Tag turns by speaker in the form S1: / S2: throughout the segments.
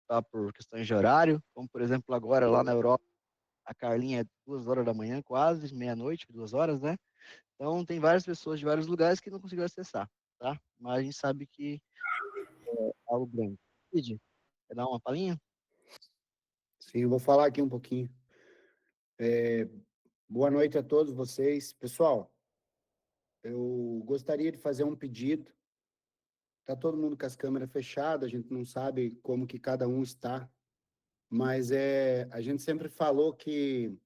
S1: tá, por questões de horário, como por exemplo agora lá na Europa, a Carlinha é 2 horas da manhã, quase, meia-noite, 2 horas, né? Então tem várias pessoas de vários lugares que não conseguiram acessar, tá? Mas a gente sabe que é algo grande. Cid, quer dar uma palhinha?
S2: Sim, eu vou falar aqui um pouquinho. Boa noite a todos vocês. Pessoal, eu gostaria de fazer um pedido. Tá todo mundo com as câmeras fechadas, a gente não sabe como que cada um está, mas a gente sempre falou que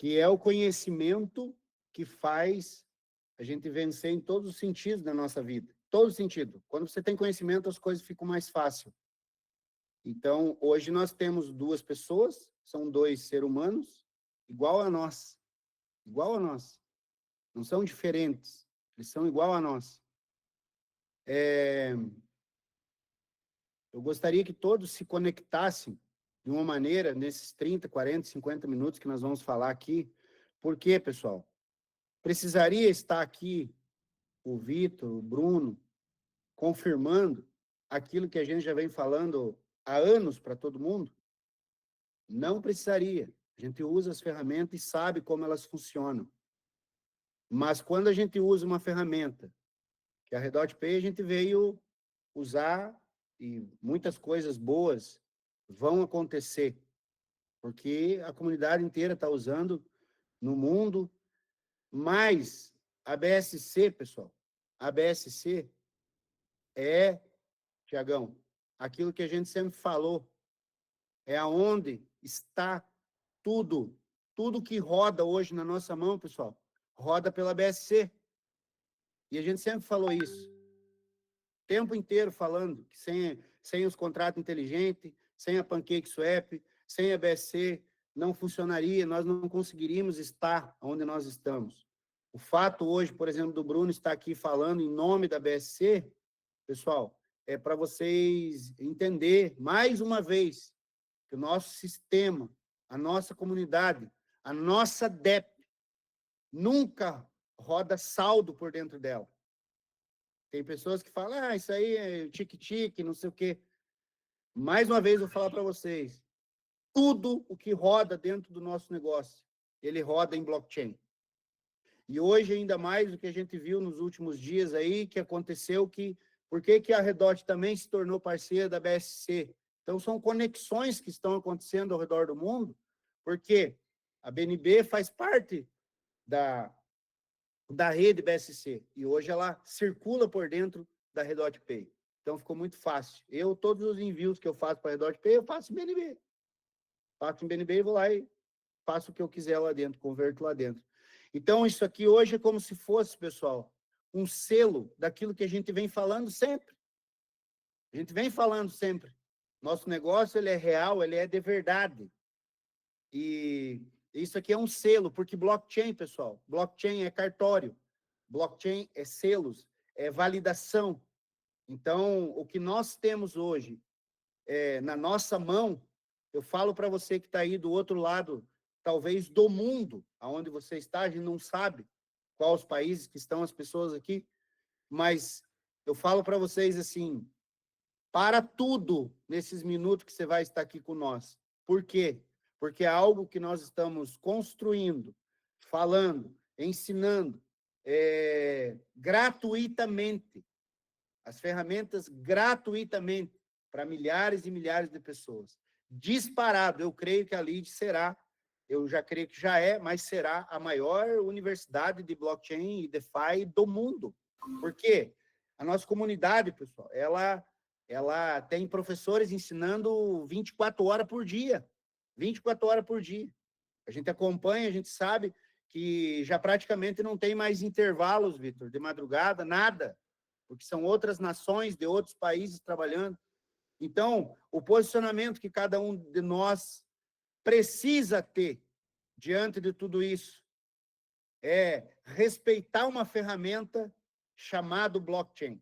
S2: é o conhecimento que faz a gente vencer em todos os sentidos da nossa vida. Todo sentido. Quando você tem conhecimento, as coisas ficam mais fáceis. Então, hoje nós temos duas pessoas, são dois seres humanos, igual a nós. Igual a nós. Não são diferentes, eles são igual a nós. Eu gostaria que todos se conectassem de uma maneira nesses 30, 40, 50 minutos que nós vamos falar aqui. Por quê, pessoal? Precisaria estar aqui o Vitor, o Bruno, confirmando aquilo que a gente já vem falando há anos para todo mundo? Não precisaria. A gente usa as ferramentas e sabe como elas funcionam. Mas quando a gente usa uma ferramenta, que é a Redot Pay, a gente veio usar e muitas coisas boas vão acontecer, porque a comunidade inteira está usando no mundo, mas a BSC, pessoal, a BSC é, Tiagão, aquilo que a gente sempre falou, é aonde está tudo, tudo que roda hoje na nossa mão, pessoal, roda pela BSC. E a gente sempre falou isso, o tempo inteiro falando que sem os contratos inteligentes, sem a PancakeSwap, sem a BSC, não funcionaria, nós não conseguiríamos estar onde nós estamos. O fato hoje, por exemplo, do Bruno estar aqui falando em nome da BSC, pessoal, é para vocês entender, mais uma vez, que o nosso sistema, a nossa comunidade, a nossa DEP, nunca roda saldo por dentro dela. Tem pessoas que falam, isso aí é tique-tique, não sei o quê. Mais uma vez, eu vou falar para vocês, tudo o que roda dentro do nosso negócio, ele roda em blockchain. E hoje, ainda mais do que a gente viu nos últimos dias aí, que aconteceu por que a Redot também se tornou parceira da BSC? Então, são conexões que estão acontecendo ao redor do mundo, porque a BNB faz parte da rede BSC, e hoje ela circula por dentro da Redot Pay. Então, ficou muito fácil. Todos os envios que eu faço para a Redot Pay, eu faço em BNB. Faço em BNB e vou lá e faço o que eu quiser lá dentro, converto lá dentro. Então, isso aqui hoje é como se fosse, pessoal, um selo daquilo que a gente vem falando sempre. A gente vem falando sempre. Nosso negócio, ele é real, ele é de verdade. E isso aqui é um selo, porque blockchain, pessoal, blockchain é cartório, blockchain é selos, é validação. Então, o que nós temos hoje na nossa mão, eu falo para você que está aí do outro lado, talvez do mundo, aonde você está, a gente não sabe quais os países que estão as pessoas aqui, mas eu falo para vocês assim, para tudo nesses minutos que você vai estar aqui com nós. Por quê? Porque é algo que nós estamos construindo, falando, ensinando, gratuitamente. As ferramentas gratuitamente para milhares e milhares de pessoas. Disparado, eu creio que a LID será, eu já creio que já é, mas será a maior universidade de blockchain e DeFi do mundo. Por quê? A nossa comunidade, pessoal, ela tem professores ensinando 24 horas por dia. 24 horas por dia. A gente acompanha, a gente sabe que já praticamente não tem mais intervalos, Vitor, de madrugada, nada, porque são outras nações de outros países trabalhando. Então, o posicionamento que cada um de nós precisa ter diante de tudo isso é respeitar uma ferramenta chamada blockchain.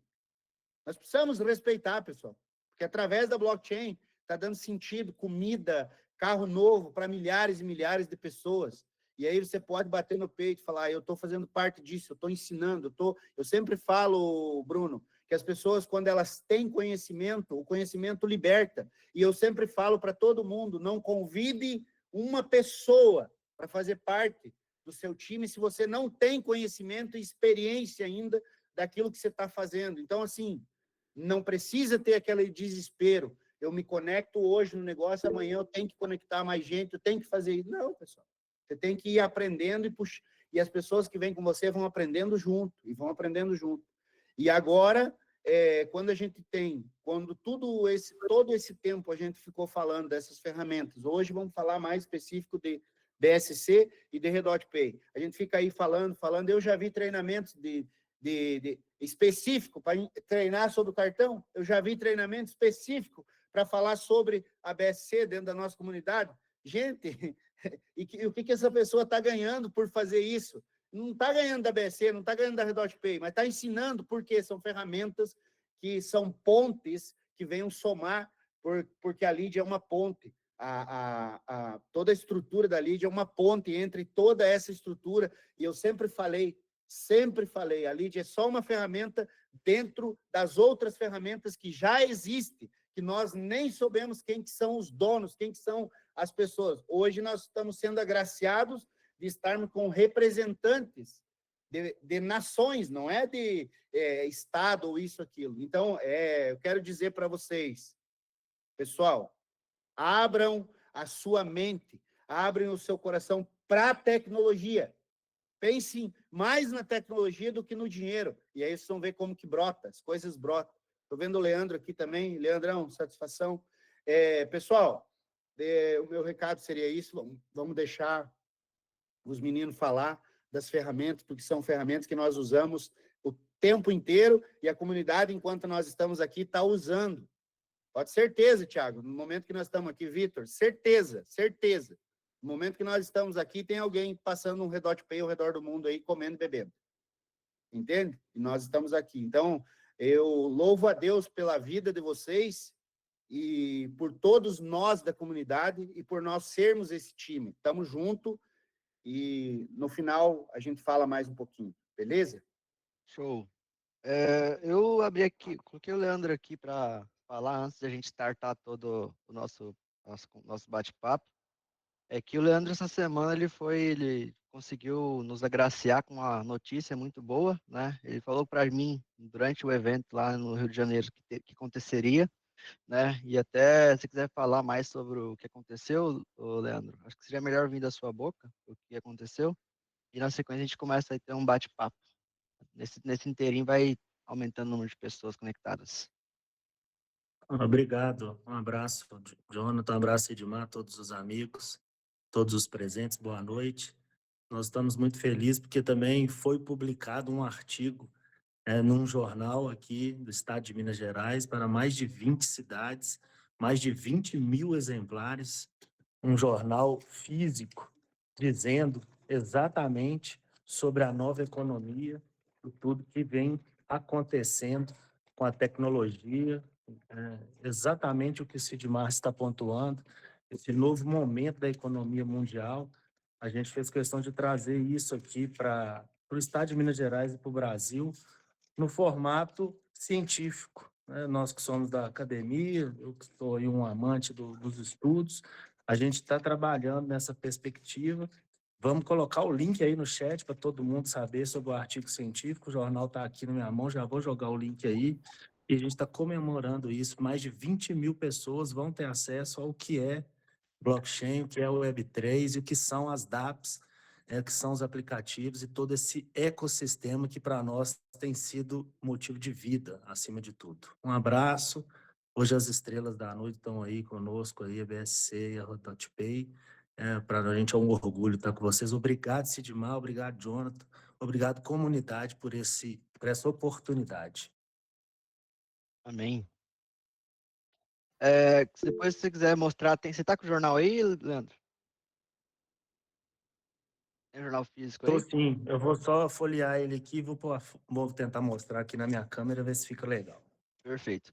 S2: Nós precisamos respeitar, pessoal, porque através da blockchain está dando sentido, comida, carro novo para milhares e milhares de pessoas. E aí você pode bater no peito e falar, eu estou fazendo parte disso, eu estou ensinando, eu sempre falo, Bruno, que as pessoas, quando elas têm conhecimento, o conhecimento liberta. E eu sempre falo para todo mundo, não convide uma pessoa para fazer parte do seu time se você não tem conhecimento e experiência ainda daquilo que você está fazendo. Então, assim, não precisa ter aquele desespero. Eu me conecto hoje no negócio, amanhã eu tenho que conectar mais gente, eu tenho que fazer isso. Não, pessoal. Você tem que ir aprendendo e as pessoas que vêm com você vão aprendendo junto, e vão aprendendo junto. E agora, quando todo esse tempo a gente ficou falando dessas ferramentas, hoje vamos falar mais específico de BSC e de Redot Pay. A gente fica aí falando, eu já vi treinamentos de específico para treinar sobre o cartão, eu já vi treinamento específico para falar sobre a BSC dentro da nossa comunidade. Gente, e o que essa pessoa está ganhando por fazer isso? Não está ganhando da BSC, não está ganhando da Redot Pay, mas está ensinando porque são ferramentas que são pontes que venham somar, porque a lead é uma ponte. Toda a estrutura da lead é uma ponte entre toda essa estrutura, e eu sempre falei, a lead é só uma ferramenta dentro das outras ferramentas que já existem, que nós nem sabemos quem que são os donos, quem que são as pessoas. Hoje nós estamos sendo agraciados de estarmos com representantes de nações, não é de Estado ou isso, aquilo. Então, eu quero dizer para vocês, pessoal, abram a sua mente, abrem o seu coração para a tecnologia. Pensem mais na tecnologia do que no dinheiro. E aí vocês vão ver como que brota, as coisas brotam. Estou vendo o Leandro aqui também. Leandrão, satisfação. Pessoal, o meu recado seria isso. Vamos deixar os meninos falar das ferramentas, porque são ferramentas que nós usamos o tempo inteiro e a comunidade, enquanto nós estamos aqui, está usando. Pode ter certeza, Thiago, no momento que nós estamos aqui, Vitor, certeza. No momento que nós estamos aqui, tem alguém passando um Redot Pay ao redor do mundo aí, comendo e bebendo. Entende? E nós estamos aqui. Então, eu louvo a Deus pela vida de vocês e por todos nós da comunidade e por nós sermos esse time. Estamos juntos e no final a gente fala mais um pouquinho, beleza?
S1: Show. Eu abri aqui, coloquei o Leandro aqui para falar antes da gente startar todo o nosso bate-papo. É que o Leandro essa semana ele conseguiu nos agraciar com uma notícia muito boa, né? Ele falou para mim durante o evento lá no Rio de Janeiro que aconteceria, né? E até se quiser falar mais sobre o que aconteceu, ô Leandro, acho que seria melhor vir da sua boca o que aconteceu. E na sequência a gente começa a ter um bate-papo. Nesse inteirinho vai aumentando o número de pessoas conectadas.
S3: Obrigado, um abraço, Jonathan, um abraço, Edmar, todos os amigos, todos os presentes, boa noite. Nós estamos muito felizes porque também foi publicado um artigo num jornal aqui do estado de Minas Gerais para mais de 20 cidades, mais de 20 mil exemplares, um jornal físico dizendo exatamente sobre a nova economia, tudo que vem acontecendo com a tecnologia, exatamente o que o Sidmar está pontuando, esse novo momento da economia mundial. A gente fez questão de trazer isso aqui para o estado de Minas Gerais e para o Brasil, no formato científico, né? Nós que somos da academia, eu que sou aí um amante dos estudos, a gente está trabalhando nessa perspectiva. Vamos colocar o link aí no chat para todo mundo saber sobre o artigo científico. O jornal está aqui na minha mão, já vou jogar o link aí. E a gente está comemorando isso. Mais de 20 mil pessoas vão ter acesso ao que é blockchain, o que é o Web3 e o que são as dApps, que são os aplicativos e todo esse ecossistema que para nós tem sido motivo de vida, acima de tudo. Um abraço. Hoje as estrelas da noite estão aí conosco, aí, a BSC e a Redot Pay. Para a gente é um orgulho estar com vocês. Obrigado, Sidmar, obrigado, Jonathan, obrigado, comunidade, por essa oportunidade.
S1: Amém. Depois, se você quiser mostrar, você tá com o jornal aí, Leandro? Tem um jornal físico aí?
S3: Tô sim, eu vou só folhear ele aqui e vou tentar mostrar aqui na minha câmera, ver se fica legal.
S1: Perfeito.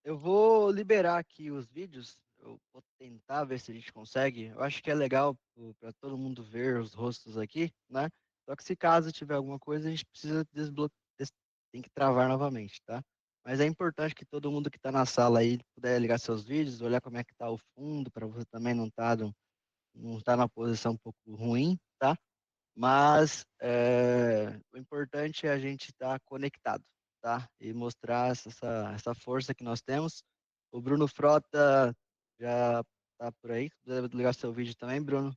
S1: Eu vou liberar aqui os vídeos. Eu vou tentar ver se a gente consegue. Eu acho que é legal para todo mundo ver os rostos aqui, né? Só que se caso tiver alguma coisa, a gente precisa tem que travar novamente, tá? Mas é importante que todo mundo que está na sala aí puder ligar seus vídeos, olhar como é que está o fundo, para você também não tá numa posição um pouco ruim, tá? Mas o importante é a gente estar conectado, tá? E mostrar essa força que nós temos. O Bruno Frota já tá por aí, deve ligar seu vídeo também, Bruno.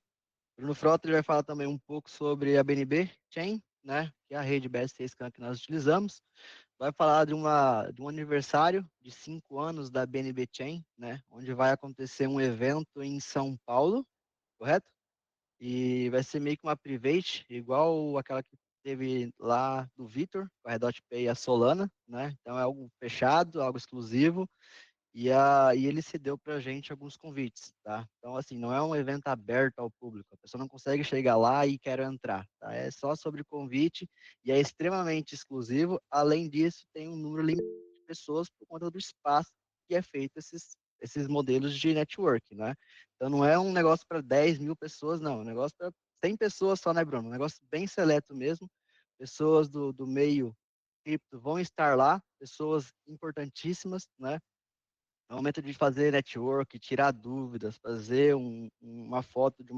S1: Bruno Frota ele vai falar também um pouco sobre a BNB Chain, né? Que é a rede BSC que nós utilizamos. Vai falar de um aniversário de 5 anos da BNB Chain, né? Onde vai acontecer um evento em São Paulo, correto? E vai ser meio que uma private, igual aquela que teve lá do Vitor, com a Redot Pay e a Solana, né? Então é algo fechado, algo exclusivo. E ele cedeu para a gente alguns convites, tá? Então, assim, não é um evento aberto ao público. A pessoa não consegue chegar lá e quer entrar, tá? É só sobre convite e é extremamente exclusivo. Além disso, tem um número limitado de pessoas por conta do espaço que é feito esses modelos de network, né? Então, não é um negócio para 10 mil pessoas, não. É um negócio para 100 pessoas só, né, Bruno? Um negócio bem seleto mesmo. Pessoas do meio cripto vão estar lá, pessoas importantíssimas, né? É um momento de fazer network, tirar dúvidas, fazer uma foto de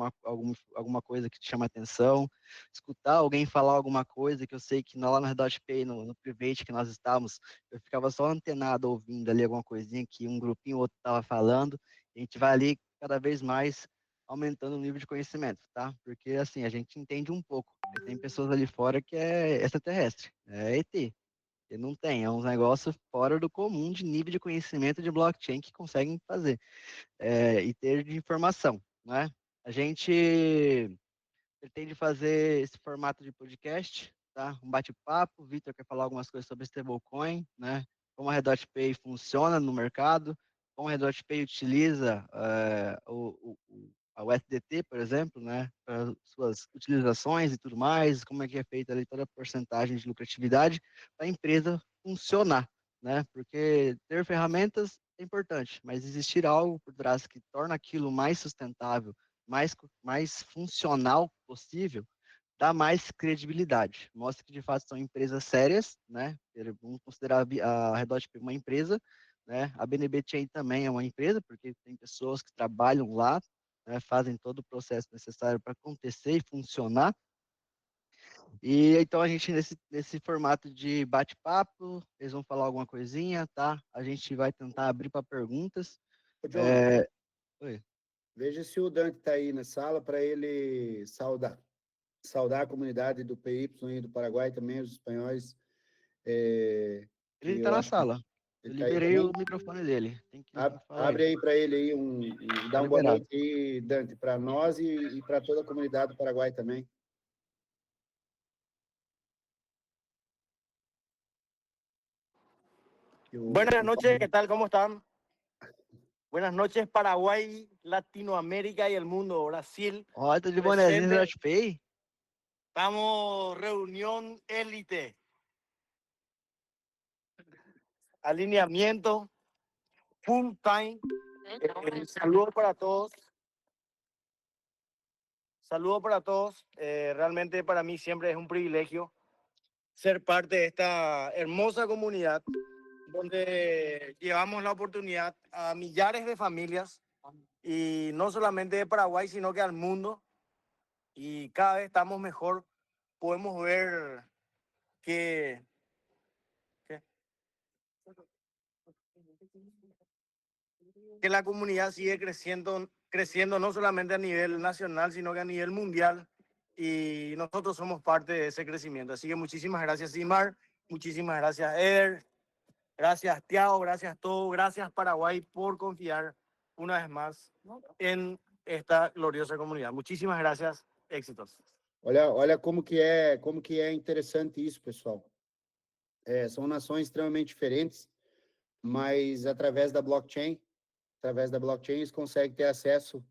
S1: alguma coisa que te chama atenção, escutar alguém falar alguma coisa que eu sei que lá no Redot Pay, no private que nós estávamos, eu ficava só antenado ouvindo ali alguma coisinha que um grupinho ou outro estava falando, e a gente vai ali cada vez mais aumentando o nível de conhecimento, tá? Porque assim, a gente entende um pouco, mas tem pessoas ali fora que é extraterrestre, é ET. E não tem, é um negócio fora do comum de nível de conhecimento de blockchain que conseguem fazer e ter de informação, né? A gente pretende fazer esse formato de podcast, tá? Um bate-papo. O Vitor quer falar algumas coisas sobre stablecoin, né? Como a Redot Pay funciona no mercado, como a Redot Pay utiliza a USDT, por exemplo, né? Para suas utilizações e tudo mais, como é que é feita ali toda a porcentagem de lucratividade para a empresa funcionar, né? Porque ter ferramentas é importante, mas existir algo por trás que torna aquilo mais sustentável, mais funcional possível, dá mais credibilidade. Mostra que de fato são empresas sérias, né? Vamos considerar a Redot uma empresa, né? A BNB Chain também é uma empresa, porque tem pessoas que trabalham lá, né? Fazem todo o processo necessário para acontecer e funcionar. E então a gente nesse formato de bate-papo, eles vão falar alguma coisinha, tá? A gente vai tentar abrir para perguntas.
S2: Ô, John,
S1: Oi.
S2: veja se o Dante está aí na sala para ele saudar a comunidade do PY e do Paraguai também, os espanhóis, que
S1: Ele está
S2: eu
S1: na
S2: acho que
S1: sala.
S2: ele
S1: Eu
S2: está aí
S1: liberei o
S2: também.
S1: microfone dele. Ele tem que falar aí.
S2: Abre aí para ele aí dá
S1: Tá
S2: uma boa
S1: liberado.
S2: noite aí, Dante, para nós e para toda a comunidade do Paraguai também.
S4: Buenas noches, ¿qué tal? ¿Cómo están? Buenas noches, Paraguay, Latinoamérica y el mundo, Brasil.
S1: Ó, tô de bonezinho
S4: Presente,
S1: Redot Pay.
S4: estamos reunión élite. Alineamiento, full time. Saludos para todos. Saludos para todos. Realmente para mí siempre es un privilegio ser parte de esta hermosa comunidad donde llevamos la oportunidad a millares de familias y no solamente de Paraguay, sino que al mundo. Y cada vez estamos mejor. Podemos ver que la comunidad sigue creciendo no solamente a nivel nacional, sino que a nivel mundial. Y nosotros somos parte de ese crecimiento. Así que muchísimas gracias, Simar. Muchísimas gracias, Eder. Gracias, Tiago. Gracias, todo. Gracias, Paraguay, por confiar una vez más en esta gloriosa comunidad. Muchísimas gracias. Éxitos.
S2: Olha como que é interessante isso, pessoal. São nações extremamente diferentes, mas através da blockchain, eles conseguem ter acesso,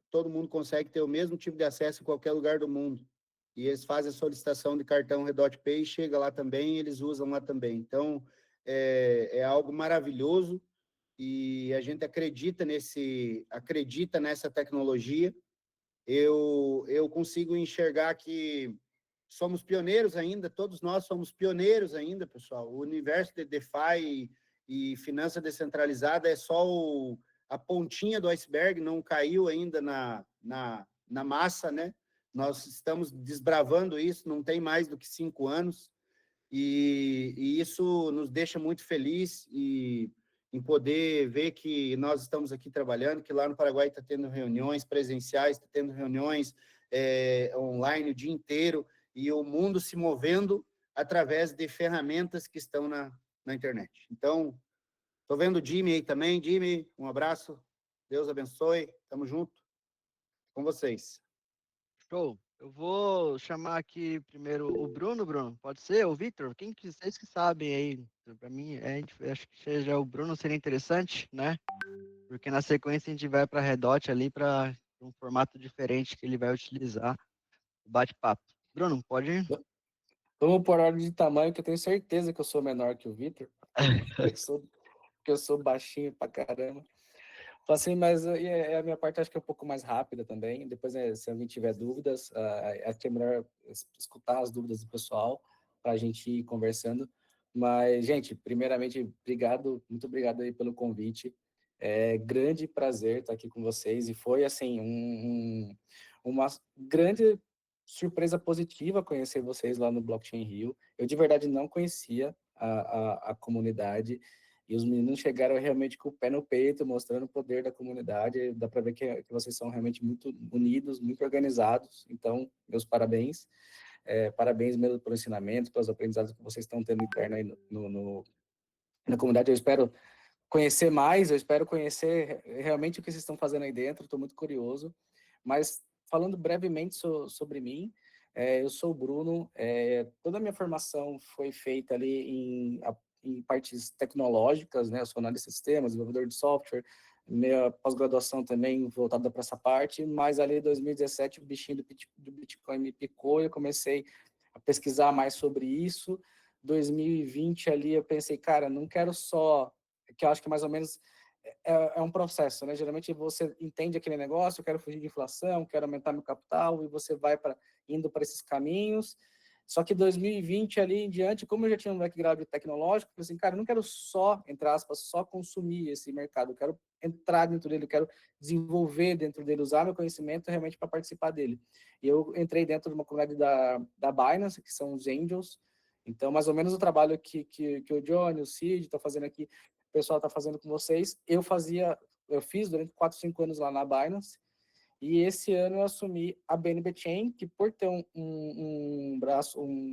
S2: todo mundo consegue ter o mesmo tipo de acesso em qualquer lugar do mundo. E eles fazem a solicitação de cartão Redot Pay, chega lá também, eles usam lá também. Então, é algo maravilhoso e a gente acredita nessa tecnologia. Eu consigo enxergar que somos pioneiros ainda, todos nós somos pioneiros ainda, pessoal. O universo de DeFi e finança descentralizada é só a pontinha do iceberg, não caiu ainda na massa, né? Nós estamos desbravando isso, não tem mais do que 5 anos, e isso nos deixa muito feliz em poder ver que nós estamos aqui trabalhando, que lá no Paraguai está tendo reuniões presenciais, está tendo reuniões online o dia inteiro, e o mundo se movendo através de ferramentas que estão na internet. Então, estou vendo o Jimmy aí também. Jimmy, um abraço, Deus abençoe, estamos junto com vocês.
S1: Show. Eu vou chamar aqui primeiro o Bruno, pode ser? O Victor? Quem que vocês que sabem aí? Para mim, acho que seja o Bruno seria interessante, né? Porque na sequência a gente vai para a Redot ali para um formato diferente que ele vai utilizar o bate-papo. Bruno, pode ir?
S5: Vamos por ordem de tamanho, que eu tenho certeza que eu sou menor que o Victor. Porque eu sou baixinho pra caramba. Assim, mas a minha parte acho que é um pouco mais rápida também. Depois, se alguém tiver dúvidas, acho que é melhor escutar as dúvidas do pessoal para a gente ir conversando. Mas, gente, primeiramente, muito obrigado aí pelo convite. É grande prazer estar aqui com vocês e foi, assim, uma grande surpresa positiva conhecer vocês lá no Blockchain Rio. Eu, de verdade, não conhecia a comunidade. E os meninos chegaram realmente com o pé no peito, mostrando o poder da comunidade. Dá para ver que vocês são realmente muito unidos, muito organizados. Então, meus parabéns. Parabéns mesmo pelo ensinamento, pelos aprendizados que vocês estão tendo interno aí na comunidade. Eu espero conhecer mais, eu espero conhecer realmente o que vocês estão fazendo aí dentro. Estou muito curioso. Mas, falando brevemente sobre mim, eu sou o Bruno. Toda a minha formação foi feita ali em partes tecnológicas, né? Eu sou analista de sistemas, desenvolvedor de software, minha pós-graduação também voltada para essa parte, mas ali em 2017 o bichinho do Bitcoin me picou e eu comecei a pesquisar mais sobre isso. 2020 ali eu pensei, cara, não quero só, que eu acho que mais ou menos é um processo, né? Geralmente você entende aquele negócio, eu quero fugir de inflação, quero aumentar meu capital, e você vai indo para esses caminhos. Só que 2020 ali em diante, como eu já tinha um background tecnológico, eu falei assim, cara, eu não quero só, entre aspas, só consumir esse mercado, eu quero entrar dentro dele, eu quero desenvolver dentro dele, usar meu conhecimento realmente para participar dele. E eu entrei dentro de uma comunidade da Binance, que são os Angels. Então, mais ou menos o trabalho que o Johnny, o Cid estão fazendo aqui, o pessoal está fazendo com vocês, eu fiz durante 4, 5 anos lá na Binance. E esse ano eu assumi a BNB Chain, que por ter um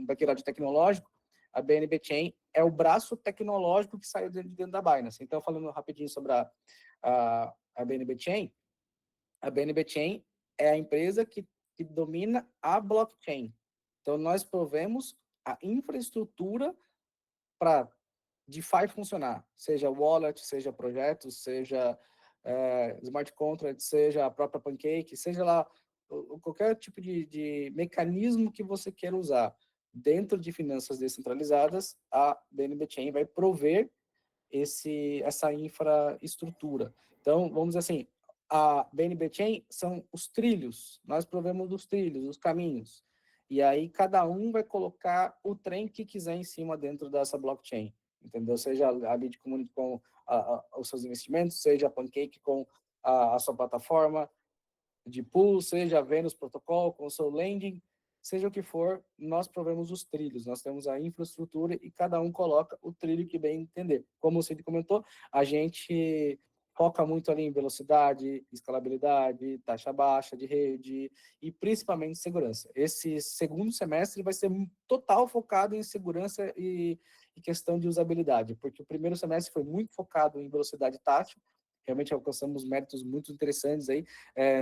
S5: background tecnológico, a BNB Chain é o braço tecnológico que saiu dentro da Binance. Então, falando rapidinho sobre a BNB Chain, a BNB Chain é a empresa que domina a blockchain. Então, nós provemos a infraestrutura para DeFi funcionar, seja wallet, seja projetos, seja smart contract, seja a própria Pancake, seja lá qualquer tipo de mecanismo que você queira usar dentro de finanças descentralizadas, a BNB Chain vai prover essa infraestrutura. Então, vamos dizer assim, a BNB Chain são os trilhos, nós provemos dos trilhos, os caminhos, e aí cada um vai colocar o trem que quiser em cima dentro dessa blockchain, entendeu? Seja a Lead Community com os seus investimentos, seja a Pancake com a sua plataforma de pool, seja a Venus Protocol com o seu lending, seja o que for, nós provemos os trilhos, nós temos a infraestrutura e cada um coloca o trilho que bem entender. Como o Cid comentou, a gente foca muito ali em velocidade, escalabilidade, taxa baixa de rede e principalmente segurança. Esse segundo semestre vai ser total focado em segurança e questão de usabilidade, porque o primeiro semestre foi muito focado em velocidade tátil, realmente alcançamos méritos muito interessantes aí,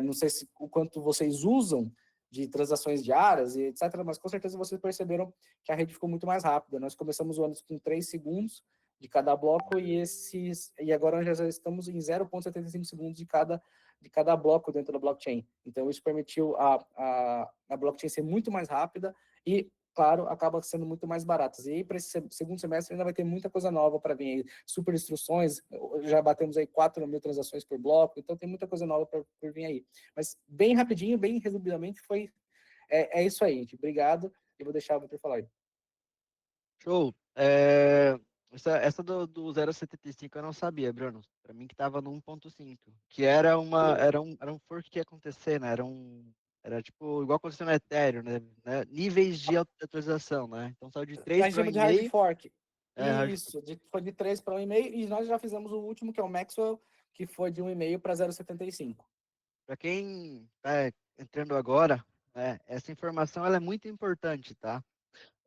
S5: não sei o quanto vocês usam de transações diárias e etc., mas com certeza vocês perceberam que a rede ficou muito mais rápida. Nós começamos o ano com 3 segundos de cada bloco e agora nós já estamos em 0,75 segundos de cada bloco dentro da blockchain. Então, isso permitiu a blockchain ser muito mais rápida e, claro, acaba sendo muito mais baratas. E aí, para esse segundo semestre, ainda vai ter muita coisa nova para vir aí. Super instruções, já batemos aí 4.000 transações por bloco, então tem muita coisa nova por vir aí. Mas bem rapidinho, bem resumidamente, é isso aí, gente. Obrigado. e vou deixar o Vitor falar aí.
S1: Show. Essa do 0,75 eu não sabia, Bruno. Para mim que estava no 1,5, que era um fork que ia acontecer, né? Era tipo igual aconteceu no Ethereum, né? Níveis de atualização, né? Então saiu de 3
S5: A gente
S1: para
S5: chama de hard
S1: 1,5.
S5: fork.
S1: Hard
S5: Isso, foi de 3 para 1,5 e nós já fizemos o último, que é o Maxwell, que foi de 1,5 para 0,75.
S1: Para quem está entrando agora, né, essa informação ela é muito importante, tá?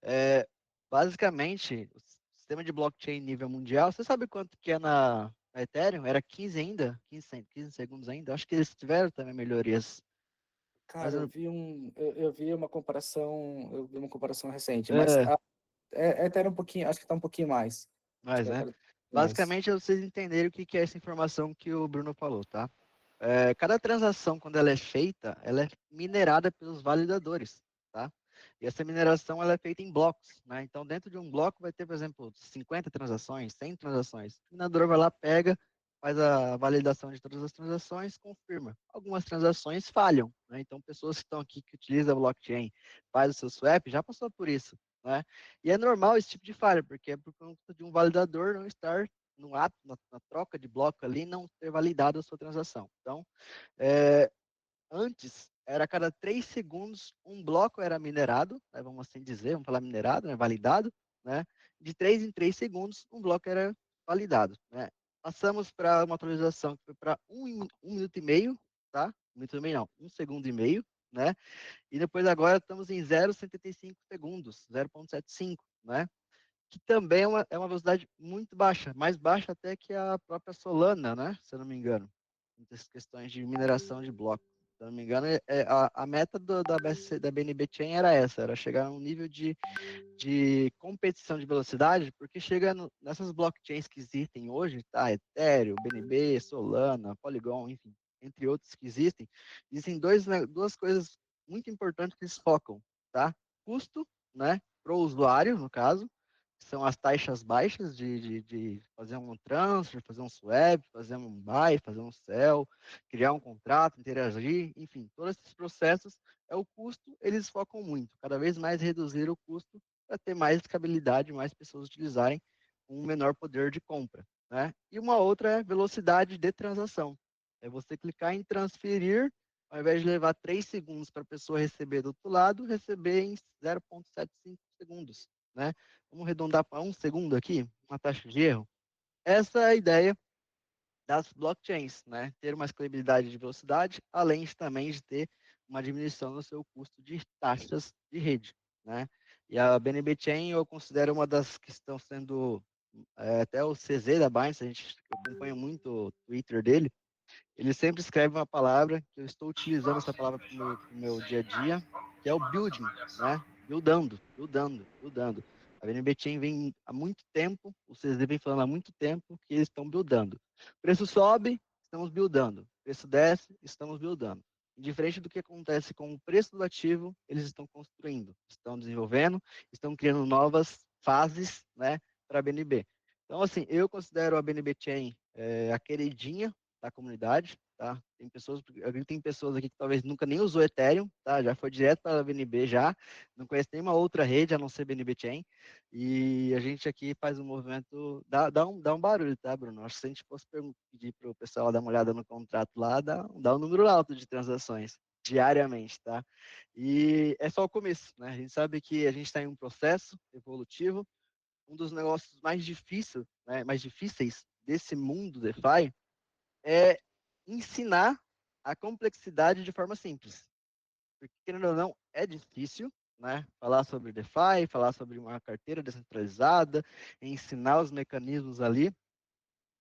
S1: É, basicamente, o sistema de blockchain nível mundial, você sabe quanto que é na Ethereum? Era 15 ainda? 15 segundos ainda? Acho que eles tiveram também melhorias. Mas,
S5: Cara, eu vi uma comparação recente, mas
S1: é,
S5: até era um pouquinho, acho que tá um pouquinho mais. Acho que
S1: né?
S5: tá mais.
S1: Basicamente, é vocês entenderem o que que é essa informação que o Bruno falou, tá? Cada transação, quando ela é feita, ela é minerada pelos validadores, tá? E essa mineração, ela é feita em blocos, né? Então, dentro de um bloco vai ter, por exemplo, 50 transações, 100 transações. O minerador vai lá, pega, faz a validação de todas as transações, confirma. Algumas transações falham, né? Então, pessoas que estão aqui, que utilizam a blockchain, faz o seu swap, já passou por isso, né? E é normal esse tipo de falha, porque é por conta de um validador não estar no ato, na troca de bloco ali, não ter validado a sua transação. Então, é, antes, era a cada 3 segundos, um bloco era minerado, né, vamos assim dizer, vamos falar minerado, né, validado, né? De 3 em 3 segundos, um bloco era validado, né? Passamos para uma atualização que foi para um minuto e meio, tá? Um minuto e meio não, 1 segundo e meio, né? E depois agora estamos em 0,75 segundos, 0,75, né? Que também é uma velocidade muito baixa, mais baixa até que a própria Solana, né? Se eu não me engano, muitas questões de mineração de bloco. Se eu não me engano, a meta da BNB Chain era essa, era chegar a um nível de competição de velocidade, porque chega nessas blockchains que existem hoje, tá? Ethereum, BNB, Solana, Polygon, enfim, entre outros que existem duas coisas muito importantes que eles focam, tá? Custo, né? Para o usuário, no caso, que são as taxas baixas de fazer um transfer, fazer um swap, fazer um buy, fazer um sell, criar um contrato, interagir, enfim, todos esses processos é o custo, eles focam muito, cada vez mais reduzir o custo para ter mais escalabilidade, mais pessoas utilizarem com um menor poder de compra, né? E uma outra é velocidade de transação. É você clicar em transferir, ao invés de levar 3 segundos para a pessoa receber do outro lado, receber em 0,75 segundos, né? Vamos arredondar para 1 segundo aqui, uma taxa de erro. Essa é a ideia das blockchains, né? Ter uma escalabilidade de velocidade, além também de ter uma diminuição no seu custo de taxas de rede, né? E a BNB Chain eu considero uma das que estão sendo até o CZ da Binance, eu acompanho muito o Twitter dele, ele sempre escreve uma palavra que eu estou utilizando essa palavra para o meu dia a dia, que é o building, né? Buildando, buildando, buildando. A BNB Chain vem há muito tempo, o CZ vem falando há muito tempo que eles estão buildando. O preço sobe, estamos buildando. O preço desce, estamos buildando. Diferente do que acontece com o preço do ativo, eles estão construindo, estão desenvolvendo, estão criando novas fases, né, para a BNB. Então, assim, eu considero a BNB Chain a queridinha da comunidade, tá? Eu acredito que tem pessoas aqui que talvez nunca nem usou Ethereum, tá? Já foi direto para a BNB já, não conhece nenhuma outra rede a não ser BNB Chain, e a gente aqui faz um movimento, dá um barulho, tá, Bruno? Acho que se a gente fosse pedir para o pessoal dar uma olhada no contrato lá, dá um número alto de transações diariamente, tá? E é só o começo, né? A gente sabe que a gente está em um processo evolutivo, um dos negócios mais difíceis, né, mais difíceis desse mundo DeFi é ensinar a complexidade de forma simples. Porque, querendo ou não, é difícil, né? Falar sobre DeFi, falar sobre uma carteira descentralizada, ensinar os mecanismos ali.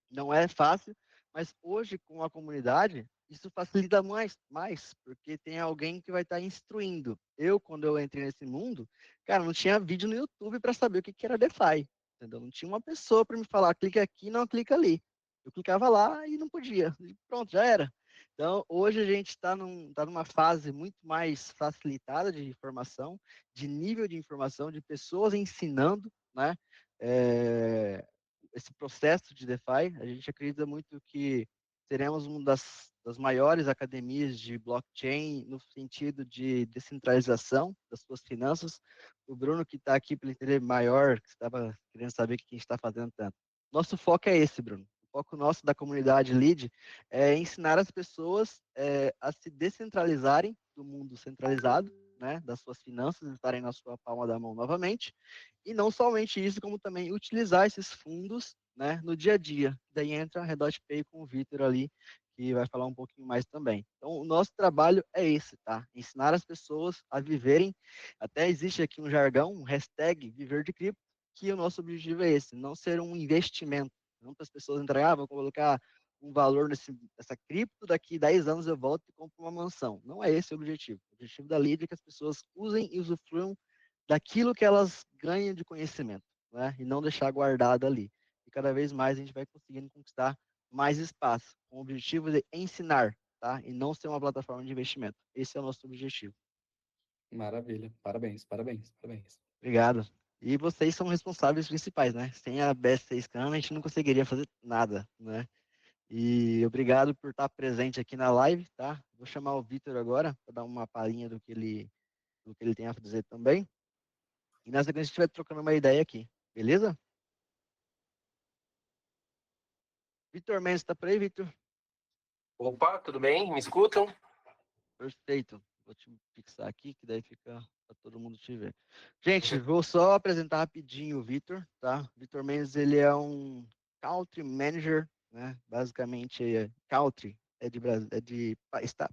S1: Não é fácil, mas hoje, com a comunidade, isso facilita mais, porque tem alguém que vai estar instruindo. Quando eu entrei nesse mundo, cara, não tinha vídeo no YouTube para saber o que era DeFi, entendeu? Não tinha uma pessoa para me falar, clica aqui, não clica ali. Eu clicava lá e não podia. E pronto, já era. Então, hoje a gente está numa fase muito mais facilitada de informação, de nível de informação, de pessoas ensinando, né? Esse processo de DeFi, a gente acredita muito que seremos uma das maiores academias de blockchain no sentido de descentralização das suas finanças. O Bruno, que está aqui para entender maior, que estava querendo saber o que a gente está fazendo tanto. Nosso foco é esse, Bruno. O foco nosso da comunidade Lead é ensinar as pessoas a se descentralizarem do mundo centralizado, né, das suas finanças, estarem na sua palma da mão novamente, e não somente isso, como também utilizar esses fundos, né, no dia a dia. Daí entra a Redot Pay com o Vitor ali, que vai falar um pouquinho mais também. Então, o nosso trabalho é esse, tá? Ensinar as pessoas a viverem, até existe aqui um jargão, um hashtag Viver de Cripto, que o nosso objetivo é esse, não ser um investimento. Não para as pessoas entrarem, vou colocar um valor nessa cripto, daqui 10 anos eu volto e compro uma mansão. Não é esse o objetivo. O objetivo da Lead é que as pessoas usem e usufruam daquilo que elas ganham de conhecimento, né? E não deixar guardado ali. E cada vez mais a gente vai conseguindo conquistar mais espaço, com o objetivo de ensinar, tá? E não ser uma plataforma de investimento. Esse é o nosso objetivo.
S5: Maravilha. Parabéns, parabéns, parabéns.
S1: Obrigado. E vocês são responsáveis principais, né? Sem a BS6 Cam, a gente não conseguiria fazer nada, né? E obrigado por estar presente aqui na live, tá? Vou chamar o Vitor agora para dar uma palhinha do que ele tem a dizer também. E na sequência a gente vai trocando uma ideia aqui, beleza? Vitor Mendes, tá por aí, Vitor?
S6: Opa, tudo bem? Me escutam?
S1: Perfeito. Vou te fixar aqui, que daí fica para todo mundo te ver. Gente, vou só apresentar rapidinho o Vitor, tá? Vitor Mendes, ele é um Country Manager, né? Basicamente, Country é de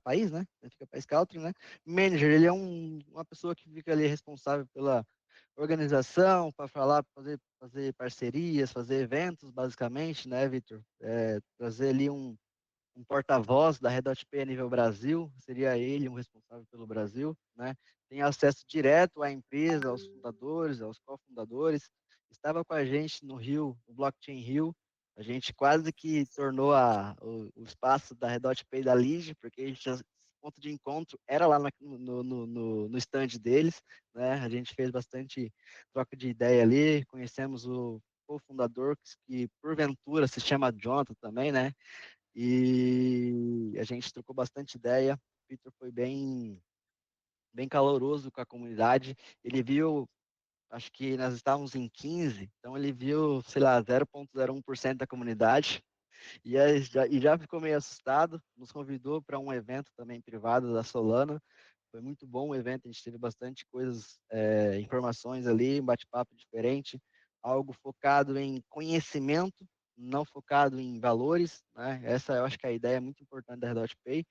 S1: país, né? Fica país Country, né? Manager, ele é uma pessoa que fica ali responsável pela organização, para falar, fazer parcerias, fazer eventos, basicamente, né, Vitor? Trazer ali um porta-voz da Redot Pay a nível Brasil, seria ele um responsável pelo Brasil, né? Tem acesso direto à empresa, aos fundadores, aos cofundadores. Estava com a gente no Rio, no Blockchain Rio. A gente quase que tornou o espaço da Redot Pay da Lige, porque a gente já, ponto de encontro era lá no stand deles, né? A gente fez bastante troca de ideia ali, conhecemos o cofundador que porventura se chama Jonathan também, né? E a gente trocou bastante ideia. O Victor foi bem caloroso com a comunidade. Ele viu, acho que nós estávamos em 15, então ele viu, sei lá, 0,01% da comunidade. E já ficou meio assustado, nos convidou para um evento também privado da Solana. Foi muito bom o evento, a gente teve bastante coisas, informações ali, um bate-papo diferente, algo focado em conhecimento, não focado em valores, né? Essa eu acho que é a ideia muito importante da Redot Pay,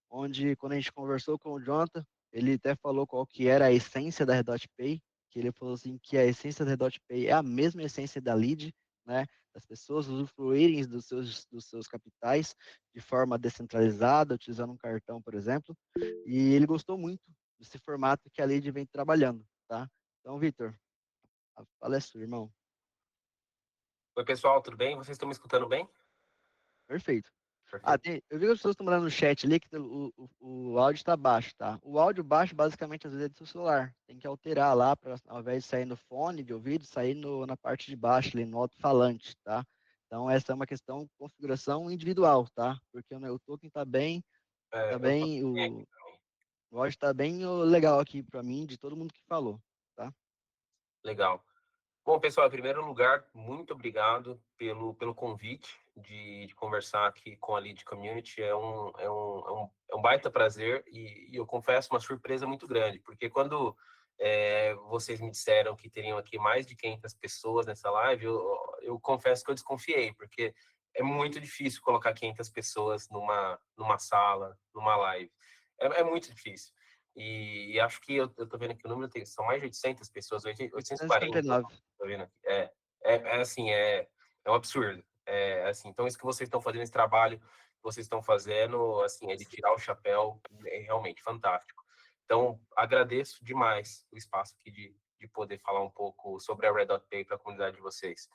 S1: onde quando a gente conversou com o Jonathan, ele até falou qual que era a essência da Redot Pay, que ele falou assim que a essência da Redot Pay é a mesma essência da Lead, né? As pessoas usufruírem dos seus capitais de forma descentralizada, utilizando um cartão, por exemplo, e ele gostou muito desse formato que a Lead vem trabalhando, tá? Então, Vitor, a fala é sua, irmão.
S6: Oi, pessoal, tudo bem? Vocês estão me escutando bem?
S1: Perfeito.
S6: Perfeito.
S1: Eu vi que as pessoas estão mandando no chat ali que o áudio está baixo, tá? O áudio baixo, basicamente, às vezes é do seu celular. Tem que alterar lá, para ao invés de sair no fone de ouvido, sair na parte de baixo, ali no alto-falante, tá? Então, essa é uma questão de configuração individual, tá? Porque o token está bem,
S6: Eu tô bem aqui
S1: o
S6: também.
S1: áudio está bem legal aqui para mim, de todo mundo que falou, tá?
S6: Legal. Bom, pessoal, em primeiro lugar, muito obrigado pelo convite de conversar aqui com a Lead Community. É um baita prazer e eu confesso uma surpresa muito grande, porque quando vocês me disseram que teriam aqui mais de 500 pessoas nessa live, eu confesso que eu desconfiei, porque é muito difícil colocar 500 pessoas numa sala, numa live. É muito difícil. E acho que eu tô vendo que o número são mais de 800 pessoas, 840.
S1: 259.
S6: Tô vendo aqui. Assim, é um absurdo. Assim, então isso que vocês estão fazendo, esse trabalho que vocês estão fazendo, assim, é de tirar o chapéu, é realmente fantástico. Então, agradeço demais o espaço aqui de poder falar um pouco sobre a Redot Pay para a comunidade de vocês.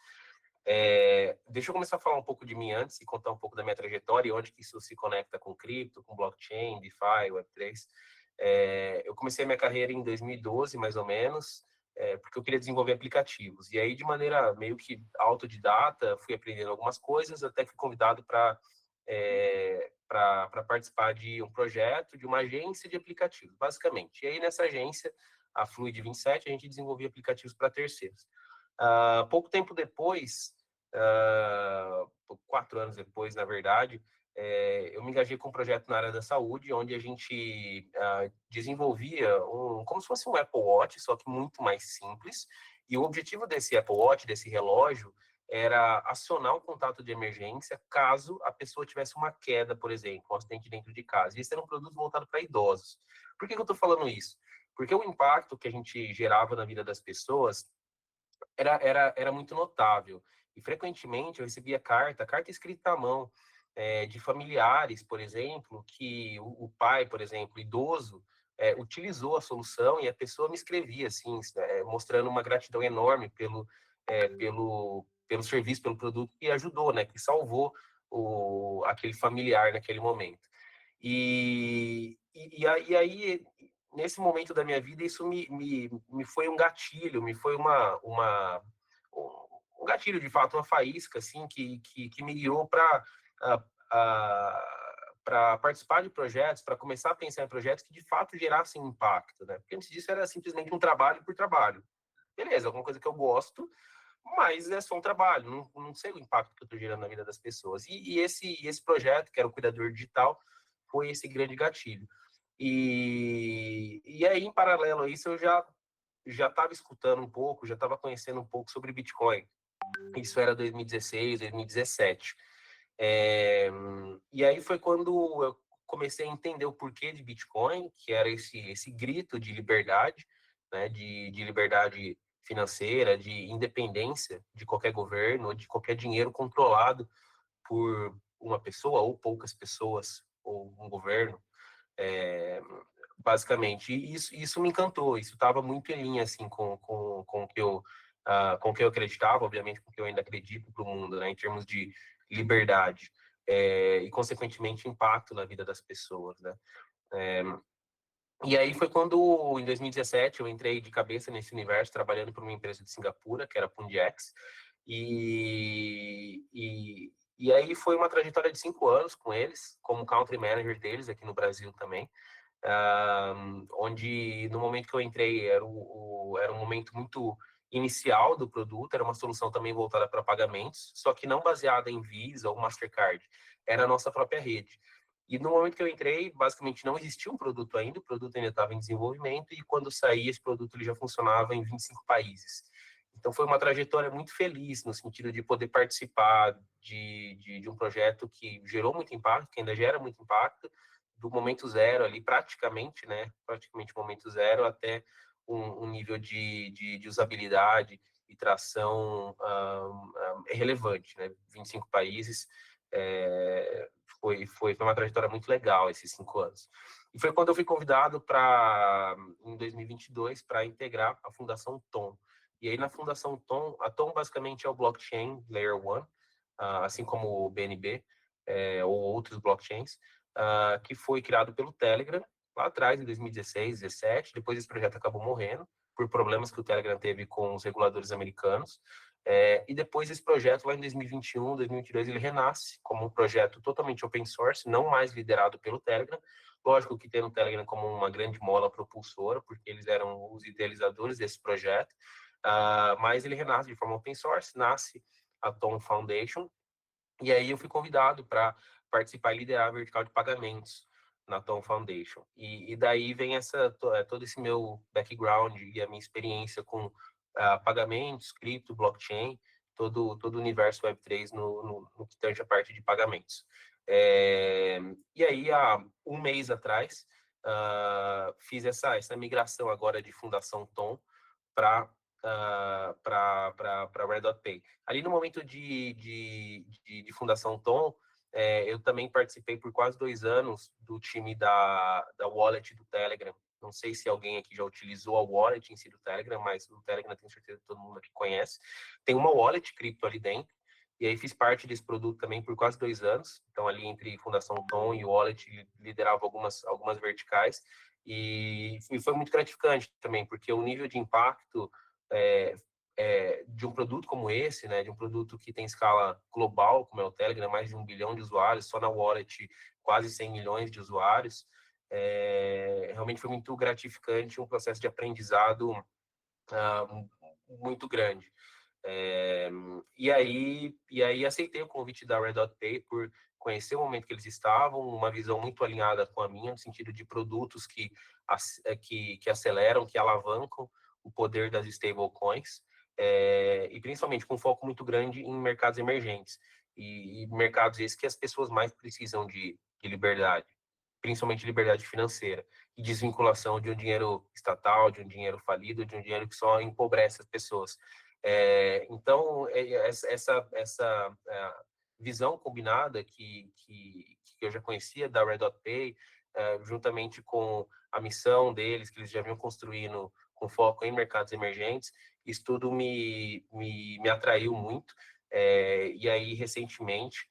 S6: Deixa eu começar a falar um pouco de mim antes e contar um pouco da minha trajetória e onde que isso se conecta com cripto, com blockchain, DeFi, Web3. Eu comecei a minha carreira em 2012, mais ou menos, porque eu queria desenvolver aplicativos. E aí, de maneira meio que autodidata, fui aprendendo algumas coisas, até que fui convidado para para participar de um projeto de uma agência de aplicativos, basicamente. E aí, nessa agência, a Fluid 27, a gente desenvolvia aplicativos para terceiros. Pouco tempo depois, 4 anos depois, na verdade, eu me engajei com um projeto na área da saúde, onde a gente desenvolvia como se fosse um Apple Watch, só que muito mais simples. E o objetivo desse Apple Watch, desse relógio, era acionar um contato de emergência caso a pessoa tivesse uma queda, por exemplo, um acidente dentro de casa. E esse era um produto voltado para idosos. Por que eu estou falando isso? Porque o impacto que a gente gerava na vida das pessoas era muito notável. E frequentemente eu recebia carta escrita à mão, de familiares, por exemplo, que o pai, por exemplo, idoso, utilizou a solução e a pessoa me escrevia, assim, mostrando uma gratidão enorme pelo serviço, pelo produto que ajudou, né, que salvou aquele familiar naquele momento. E aí, nesse momento da minha vida, isso me foi um gatilho, me foi um gatilho, de fato, uma faísca, assim, que me guiou para participar de projetos, para começar a pensar em projetos que, de fato, gerassem impacto, né? Porque antes disso era simplesmente um trabalho por trabalho. Beleza, alguma coisa que eu gosto, mas é só um trabalho, não sei o impacto que eu estou gerando na vida das pessoas. E esse projeto, que era o Cuidador Digital, foi esse grande gatilho. E aí, em paralelo a isso, eu já estava escutando um pouco, já estava conhecendo um pouco sobre Bitcoin. Isso era 2016, 2017. E aí foi quando eu comecei a entender o porquê de Bitcoin, que era esse grito de liberdade, né, de liberdade financeira, de independência de qualquer governo, ou de qualquer dinheiro controlado por uma pessoa ou poucas pessoas, ou um governo, basicamente. E isso me encantou, isso estava muito em linha assim, com o que eu acreditava, obviamente com o que eu ainda acredito para o mundo, né, em termos de liberdade, e, consequentemente, impacto na vida das pessoas, né? E aí foi quando, em 2017, eu entrei de cabeça nesse universo, trabalhando para uma empresa de Singapura, que era a Pundex, e aí foi uma trajetória de 5 anos com eles, como country manager deles aqui no Brasil também, onde no momento que eu entrei era um momento muito inicial do produto, era uma solução também voltada para pagamentos, só que não baseada em Visa ou Mastercard, era a nossa própria rede. E no momento que eu entrei, basicamente não existia um produto ainda, o produto ainda estava em desenvolvimento, e quando saía esse produto ele já funcionava em 25 países. Então foi uma trajetória muito feliz, no sentido de poder participar de um projeto que gerou muito impacto, que ainda gera muito impacto, do momento zero ali, praticamente momento zero, até um nível de usabilidade e tração relevante, né? 25 países, foi uma trajetória muito legal esses 5 anos. E foi quando eu fui convidado em 2022, para integrar a Fundação Tom. E aí, na Fundação Tom, a Tom basicamente é o blockchain Layer 1, assim como o BNB, ou outros blockchains, que foi criado pelo Telegram lá atrás, em 2016, 2017. Depois esse projeto acabou morrendo por problemas que o Telegram teve com os reguladores americanos. E depois esse projeto, lá em 2021, 2022, ele renasce como um projeto totalmente open source, não mais liderado pelo Telegram. Lógico que tem o Telegram como uma grande mola propulsora, porque eles eram os idealizadores desse projeto, mas ele renasce de forma open source, nasce a Tom Foundation, e aí eu fui convidado para participar e liderar a vertical de pagamentos na Tom Foundation. E daí vem todo esse meu background e a minha experiência com pagamentos, cripto, blockchain, todo o universo Web3 no que tange a parte de pagamentos. E aí, há um mês atrás, fiz essa migração agora de Fundação Tom para Red.Pay. Ali no momento de Fundação Tom, eu também participei por quase 2 anos do time da wallet do Telegram. Não sei se alguém aqui já utilizou a wallet em si do Telegram, mas o Telegram tenho certeza que todo mundo aqui conhece. Tem uma wallet cripto ali dentro, e aí fiz parte desse produto também por quase 2 anos. Então, ali entre Fundação Tom e wallet, liderava algumas verticais, e foi muito gratificante também, porque o nível de impacto de um produto como esse, né, de um produto que tem escala global, como é o Telegram, mais de 1 bilhão de usuários, só na wallet quase 100 milhões de usuários, realmente foi muito gratificante, um processo de aprendizado muito grande. E aí aceitei o convite da Red Dot Pay por conhecer o momento que eles estavam, uma visão muito alinhada com a minha, no sentido de produtos que aceleram, que alavancam o poder das stablecoins, e principalmente com foco muito grande em mercados emergentes, e mercados esses que as pessoas mais precisam de liberdade, principalmente liberdade financeira, e desvinculação de um dinheiro estatal, de um dinheiro falido, de um dinheiro que só empobrece as pessoas. Então, essa visão combinada que eu já conhecia da Red Dot Pay, juntamente com a missão deles, que eles já vinham construindo com foco em mercados emergentes, isso tudo me atraiu muito. E aí, recentemente,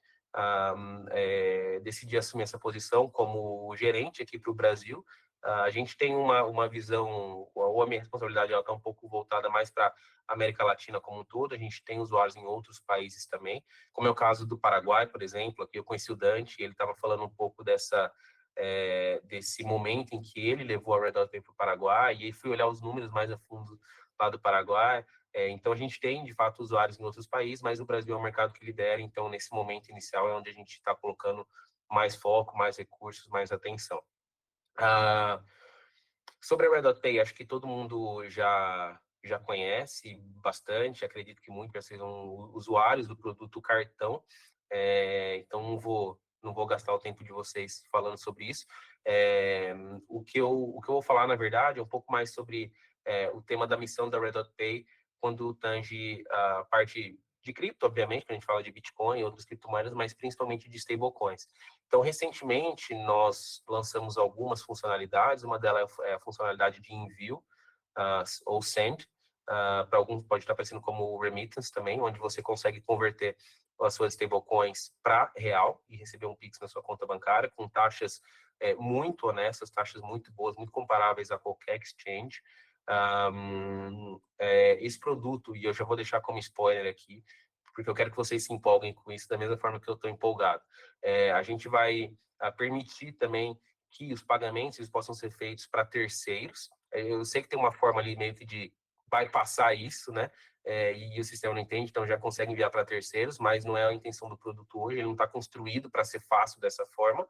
S6: decidi assumir essa posição como gerente aqui para o Brasil. A gente tem uma visão, ou a minha responsabilidade está um pouco voltada mais para a América Latina como um todo. A gente tem usuários em outros países também, como é o caso do Paraguai, por exemplo. Aqui eu conheci o Dante, e ele estava falando um pouco desse momento em que ele levou a Red Dot Pay para o Paraguai, e aí fui olhar os números mais a fundo lá do Paraguai. Então, a gente tem, de fato, usuários em outros países, mas o Brasil é um mercado que lidera, então, nesse momento inicial, é onde a gente está colocando mais foco, mais recursos, mais atenção. Sobre a Red Dot Pay, acho que todo mundo já conhece bastante, acredito que muitos já sejam usuários do produto cartão, então não vou gastar o tempo de vocês falando sobre isso. O que eu vou falar, na verdade, é um pouco mais sobre o tema da missão da Red Dot Pay, quando tange a parte de cripto, obviamente, que a gente fala de Bitcoin e outras criptomoedas, mas principalmente de stablecoins. Então, recentemente, nós lançamos algumas funcionalidades. Uma delas é a funcionalidade de envio, ou send. Para alguns pode estar aparecendo como remittance também, onde você consegue converter as suas stablecoins para real e receber um Pix na sua conta bancária, com taxas muito honestas, taxas muito boas, muito comparáveis a qualquer exchange. Esse produto, e eu já vou deixar como spoiler aqui, porque eu quero que vocês se empolguem com isso da mesma forma que eu estou empolgado. A gente vai permitir também que os pagamentos eles possam ser feitos para terceiros. Eu sei que tem uma forma ali meio que de bypassar isso, né? E o sistema não entende, então já consegue enviar para terceiros, mas não é a intenção do produto hoje, ele não está construído para ser fácil dessa forma.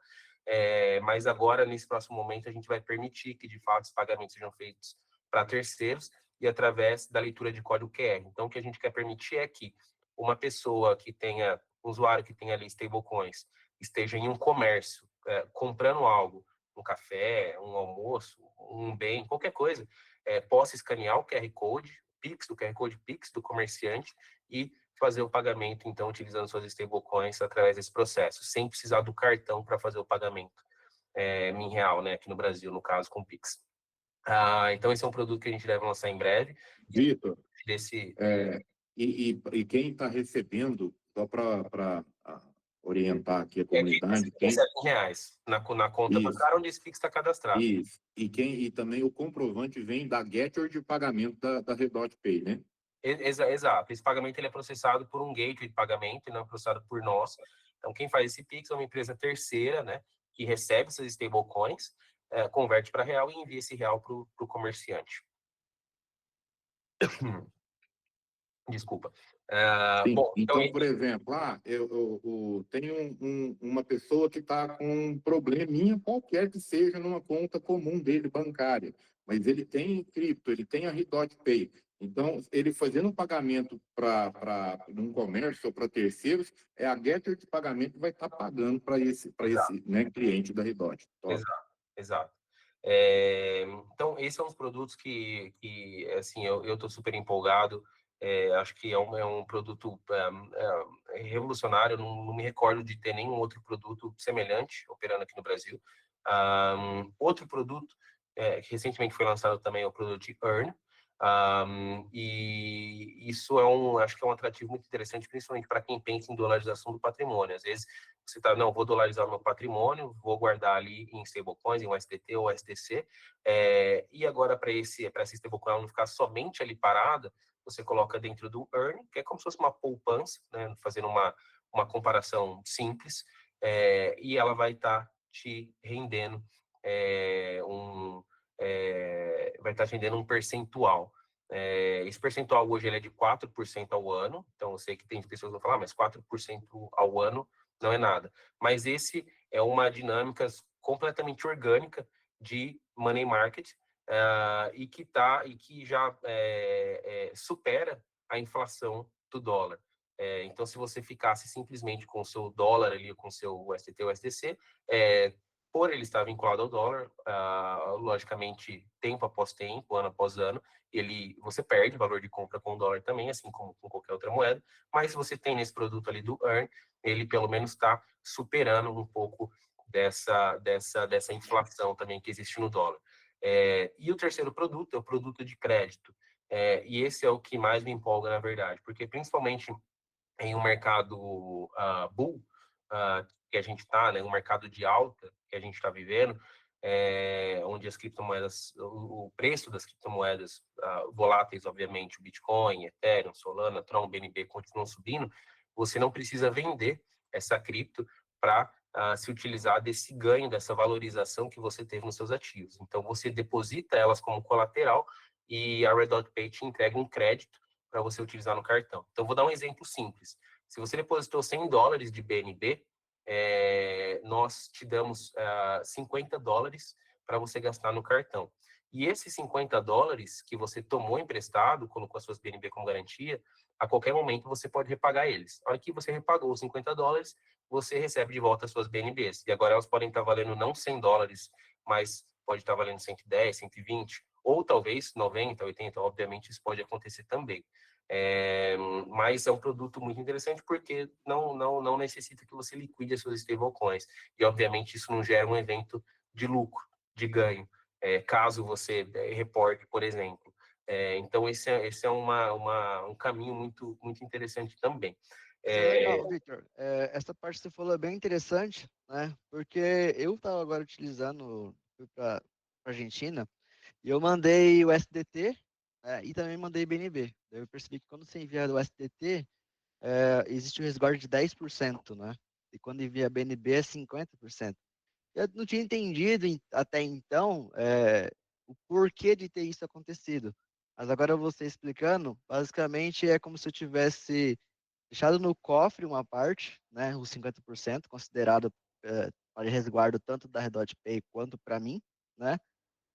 S6: Mas agora, nesse próximo momento, a gente vai permitir que, de fato, os pagamentos sejam feitos para terceiros e através da leitura de código QR. Então, o que a gente quer permitir é que uma pessoa que tenha, um usuário que tenha ali stablecoins, esteja em um comércio, comprando algo, um café, um almoço, um bem, qualquer coisa, possa escanear o QR Code, o QR Code Pix do comerciante e fazer o pagamento, então, utilizando suas stablecoins através desse processo, sem precisar do cartão para fazer o pagamento em real, né, aqui no Brasil, no caso, com Pix. Então, esse é um produto que a gente deve lançar em breve.
S7: Vitor, e quem está recebendo, só para orientar aqui a comunidade...
S6: Quem recebe R$100 na conta bancária onde esse Pix está cadastrado.
S7: Isso. E também o comprovante vem da gateway de pagamento da Red Dot Pay, né?
S6: Exato. Esse pagamento ele é processado por um gateway de pagamento e não é processado por nós. Então, quem faz esse Pix é uma empresa terceira, né, que recebe essas stablecoins, converte para real e envia esse real para o comerciante. Desculpa.
S7: Bom, então, por exemplo, eu tenho uma pessoa que está com um probleminha qualquer que seja numa conta comum dele, bancária, mas ele tem cripto, ele tem a Red Dot Pay. Então, ele fazendo um pagamento para um comércio ou para terceiros, a gateway de pagamento vai estar pagando para esse né, cliente da Red Dot.
S6: Exato. Então, esses são os produtos que assim, eu estou super empolgado. Acho que é um produto revolucionário. Eu não me recordo de ter nenhum outro produto semelhante operando aqui no Brasil. Outro produto que recentemente foi lançado também é o produto de Earn. E isso acho que é um atrativo muito interessante, principalmente para quem pensa em dolarização do patrimônio. Às vezes você está, não, vou dolarizar o meu patrimônio, vou guardar ali em stablecoins, em USDT ou USDC, e agora para essa stablecoin não ficar somente ali parada, você coloca dentro do Earn, que é como se fosse uma poupança, né, fazendo uma comparação simples, e ela vai estar te rendendo vai estar te rendendo um percentual. Esse percentual hoje ele é de 4% ao ano, então eu sei que tem pessoas que vão falar, mas 4% ao ano não é nada. Mas esse é uma dinâmica completamente orgânica de money market, e que já supera a inflação do dólar. Então, se você ficasse simplesmente com o seu dólar ali, com o seu USDT ou USDC, por ele estar vinculado ao dólar, logicamente, tempo após tempo, ano após ano, você perde valor de compra com o dólar também, assim como com qualquer outra moeda, mas se você tem nesse produto ali do Earn, ele pelo menos está superando um pouco dessa inflação também que existe no dólar. E o terceiro produto é o produto de crédito, e esse é o que mais me empolga, na verdade, porque principalmente em um mercado bull, que a gente está, né, um mercado de alta que a gente está vivendo, onde as criptomoedas, o preço das criptomoedas voláteis, obviamente, o Bitcoin, Ethereum, Solana, Tron, BNB continuam subindo, você não precisa vender essa cripto para se utilizar desse ganho, dessa valorização que você teve nos seus ativos. Então, você deposita elas como colateral e a Red Dot Pay te entrega um crédito para você utilizar no cartão. Então, vou dar um exemplo simples. Se você depositou $100 de BNB, nós te damos $50 para você gastar no cartão. E esses $50 que você tomou emprestado, colocou as suas BNB como garantia, a qualquer momento você pode repagar eles. A hora que você repagou os $50, você recebe de volta as suas BNBs. E agora elas podem estar valendo não $100, mas pode estar valendo 110, 120, ou talvez 90, 80, obviamente isso pode acontecer também. Mas é um produto muito interessante porque não necessita que você liquide as suas stablecoins. E, obviamente, isso não gera um evento de lucro, de ganho, caso você reporte, por exemplo. Então, esse é um caminho muito, muito interessante também.
S1: Isso é legal, Victor. Essa parte que você falou é bem interessante, né? Porque eu estava agora utilizando, fui para a Argentina, e eu mandei o SDT, e também mandei BNB. Daí eu percebi que quando você envia o SDT, existe um resguardo de 10%, né? E quando envia BNB é 50%. Eu não tinha entendido até então o porquê de ter isso acontecido. Mas agora você explicando, basicamente é como se eu tivesse deixado no cofre uma parte, né, os 50%, considerado para resguardo tanto da Redot Pay quanto para mim, né?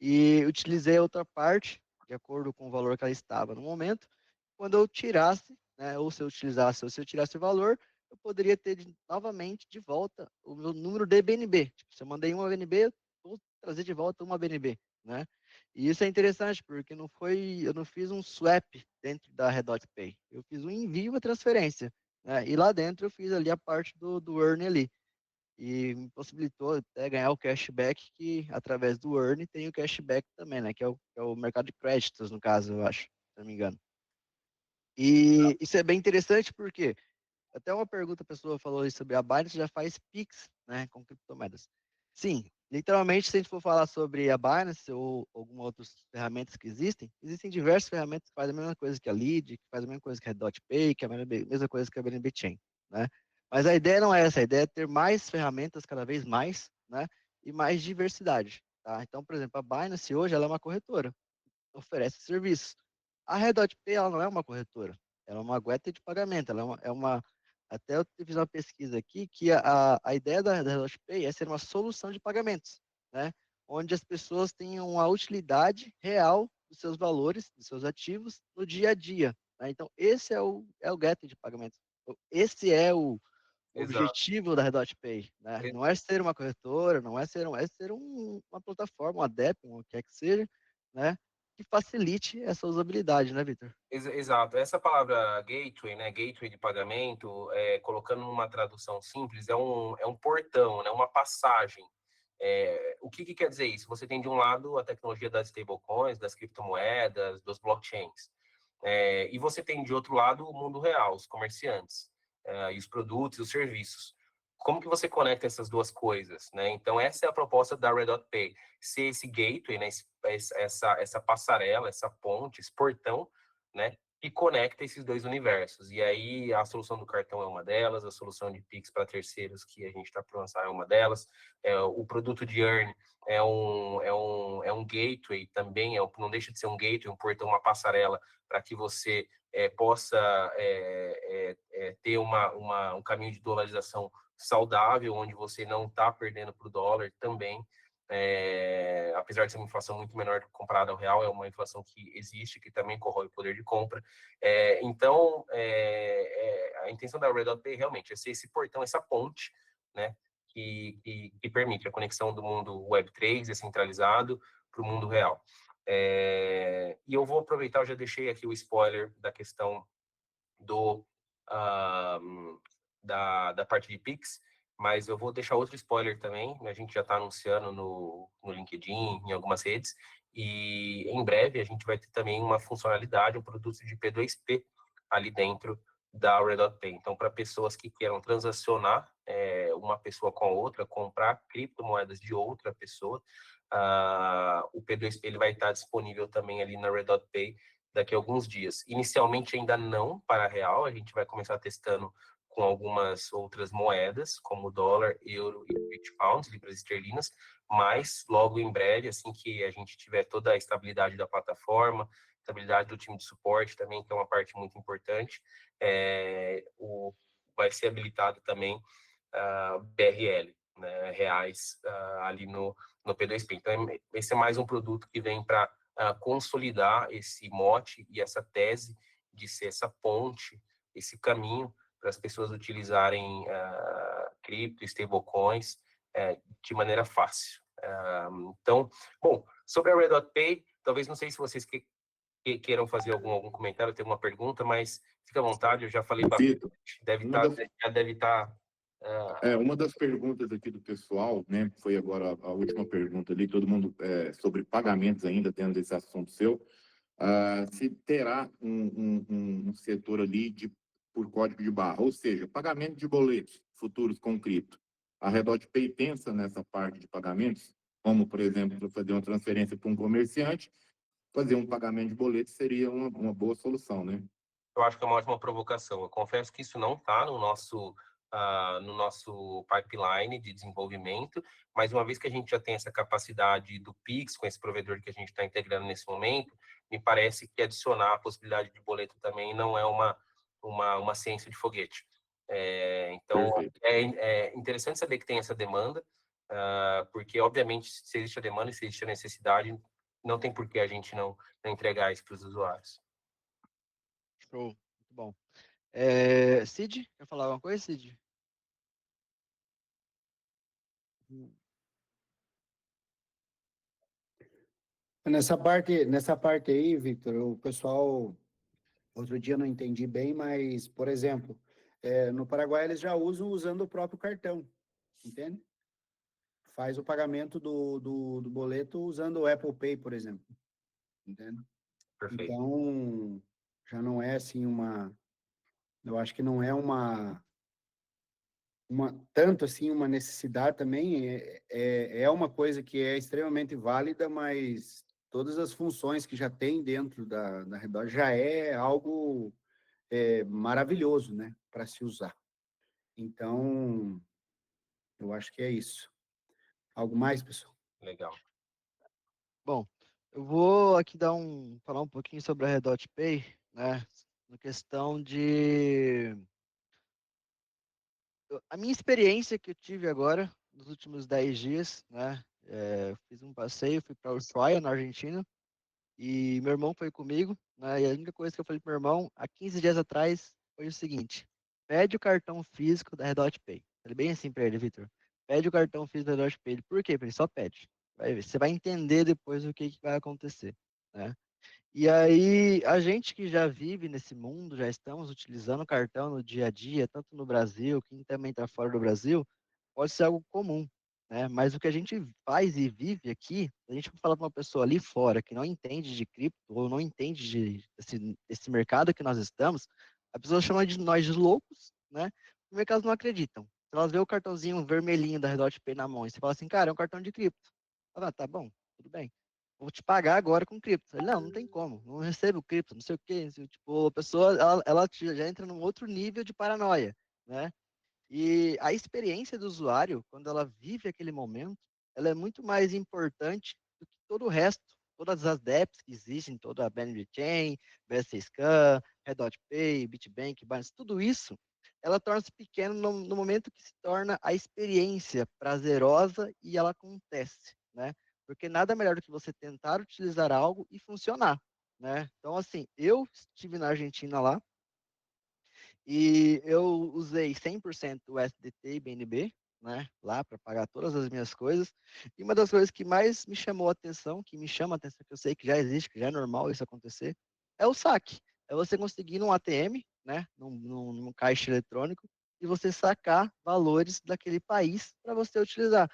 S1: E utilizei a outra parte de acordo com o valor que ela estava no momento. Quando eu tirasse, né, ou se eu utilizasse, ou se eu tirasse o valor, eu poderia ter novamente de volta o meu número de BNB. Tipo, se eu mandei uma BNB, eu vou trazer de volta uma BNB, né? E isso é interessante porque eu não fiz um swap dentro da Redot Pay. Eu fiz um envio e transferência, né? E lá dentro eu fiz ali a parte do earn ali e me possibilitou até ganhar o cashback, que através do Earn tem o cashback também, né? Que é o mercado de créditos, no caso, eu acho, se não me engano. E isso é bem interessante porque até uma pergunta, a pessoa falou aí sobre a Binance já faz Pix, né, com criptomoedas. Sim, literalmente, se a gente for falar sobre a Binance ou algumas outras ferramentas que existem diversas ferramentas que fazem a mesma coisa que a Lead, que fazem a mesma coisa que a Dot Pay, que é a mesma coisa que a BNB Chain, né? Mas a ideia não é essa, a ideia é ter mais ferramentas cada vez mais, né, e mais diversidade, tá? Então, por exemplo, a Binance hoje ela é uma corretora, oferece serviços. A Redot Pay ela não é uma corretora, ela é uma gueta de pagamento, ela até eu fiz uma pesquisa aqui que a ideia da Redot Pay é ser uma solução de pagamentos, né? Onde as pessoas tenham a utilidade real dos seus valores, dos seus ativos no dia a dia, né? Então, esse é o gateway de pagamento. Esse é o
S6: Exato.
S1: objetivo da Redot Pay, né? Não é ser uma corretora, não é ser, uma plataforma, uma DEP, o que quer que seja, né? Que facilite essa usabilidade, né, Victor?
S6: Exato. Essa palavra gateway, né, gateway de pagamento, colocando numa tradução simples, é um portão, né, uma passagem. O que quer dizer isso? Você tem de um lado a tecnologia das stablecoins, das criptomoedas, dos blockchains. E você tem de outro lado o mundo real, os comerciantes, e os produtos e os serviços. Como que você conecta essas duas coisas, né? Então, essa é a proposta da Red Dot Pay, ser esse gateway, né, essa passarela, essa ponte, esse portão, né, que conecta esses dois universos. E aí a solução do cartão é uma delas, a solução de Pix para terceiros que a gente está para lançar é uma delas, o produto de Earn é um gateway também, não deixa de ser um gateway, um portão, uma passarela para que você possa ter um caminho de dolarização saudável, onde você não está perdendo para o dólar também. Apesar de ser uma inflação muito menor comparada ao real, é uma inflação que existe, que também corrói o poder de compra. Então, a intenção da Red Pay realmente é ser esse portão, essa ponte, né, que permite a conexão do mundo Web3 descentralizado para o mundo real. E eu vou aproveitar, eu já deixei aqui o spoiler da questão da parte de Pix, mas eu vou deixar outro spoiler também. A gente já está anunciando no LinkedIn, em algumas redes, e em breve a gente vai ter também uma funcionalidade, um produto de P2P ali dentro da Red Pay. Então, para pessoas que queiram transacionar uma pessoa com a outra, comprar criptomoedas de outra pessoa, o P2P ele vai estar disponível também ali na Red Pay daqui a alguns dias. Inicialmente ainda não para real, a gente vai começar testando com algumas outras moedas, como dólar, euro e British pounds, libras esterlinas, mas logo em breve, assim que a gente tiver toda a estabilidade da plataforma, estabilidade do time de suporte também, que é uma parte muito importante, vai ser habilitado também BRL, né, reais, ali no P2P. Então, esse é mais um produto que vem para consolidar esse mote e essa tese de ser essa ponte, esse caminho para as pessoas utilizarem cripto, stablecoins de maneira fácil. Então, bom, sobre a Red Pay, talvez não sei se vocês queiram fazer algum comentário, ter uma pergunta, mas fica à vontade, eu já falei bastante, já deve estar...
S7: Uma das perguntas aqui do pessoal, né, foi agora a última pergunta ali, todo mundo sobre pagamentos ainda, dentro desse assunto seu, se terá um setor ali por código de barra, ou seja, pagamento de boletos futuros com cripto. A Redot Pay pensa nessa parte de pagamentos, como, por exemplo, para fazer uma transferência para um comerciante, fazer um pagamento de boleto seria uma boa solução, né?
S6: Eu acho que é uma ótima provocação. Eu confesso que isso não está no nosso pipeline de desenvolvimento, mas uma vez que a gente já tem essa capacidade do Pix com esse provedor que a gente está integrando nesse momento, me parece que adicionar a possibilidade de boleto também não é uma ciência de foguete. Então, é interessante saber que tem essa demanda, porque, obviamente, se existe a demanda e se existe a necessidade, não tem por que a gente não entregar isso para os usuários.
S1: Show, muito bom. Cid, quer falar alguma coisa, Cid?
S2: Nessa parte aí, Victor, o pessoal, outro dia eu não entendi bem, mas, por exemplo, no Paraguai eles já usando o próprio cartão, entende? Faz o pagamento do boleto usando o Apple Pay, por exemplo, entende?
S6: Perfeito.
S2: Então, já não é assim eu acho que não é tanto assim uma necessidade também, é uma coisa que é extremamente válida, mas todas as funções que já tem dentro da Redor já é algo maravilhoso, né, para se usar. Então, eu acho que é isso. Algo mais, pessoal?
S6: Legal.
S1: Bom, eu vou aqui falar um pouquinho sobre a Redot Pay, né, na questão de... A minha experiência que eu tive agora, nos últimos 10 dias, né, fiz um passeio, fui para Ushuaia, na Argentina, e meu irmão foi comigo, né, e a única coisa que eu falei pro meu irmão, há 15 dias atrás, foi o seguinte: pede o cartão físico da Redot Pay. Falei bem assim para ele, Vitor, pede o cartão físico da Redot Pay. Por quê? Ele só pede. Vai ver, você vai entender depois o que vai acontecer, né? E aí, a gente que já vive nesse mundo, já estamos utilizando o cartão no dia a dia, tanto no Brasil, quem também está fora do Brasil, pode ser algo comum, né? Mas o que a gente faz e vive aqui, se a gente for falar para uma pessoa ali fora que não entende de cripto ou não entende desse mercado que nós estamos, a pessoa chama de nós de loucos, né? Porque elas não acreditam. Se elas vê o cartãozinho vermelhinho da Redot Pay na mão e você fala assim, cara, é um cartão de cripto. Ela, tá bom, tudo bem. vou te pagar agora com cripto. Ele, não tem como, não recebo cripto, não sei o quê. Tipo, a pessoa, ela já entra num outro nível de paranoia, né? E a experiência do usuário, quando ela vive aquele momento, ela é muito mais importante do que todo o resto. Todas as dApps que existem, toda a BNB Chain, BSC Scan, Redot Pay, Bitbank, Binance, tudo isso, ela torna-se pequena no momento que se torna a experiência prazerosa e ela acontece, né? Porque nada melhor do que você tentar utilizar algo e funcionar, né? Então, assim, eu estive na Argentina lá, e eu usei 100% o SDT e BNB, né, lá para pagar todas as minhas coisas. E uma das coisas que mais me chamou a atenção, que me chama a atenção, que eu sei que já existe, que já é normal isso acontecer, é o saque. É você conseguir num ATM, né, num caixa eletrônico, e você sacar valores daquele país para você utilizar.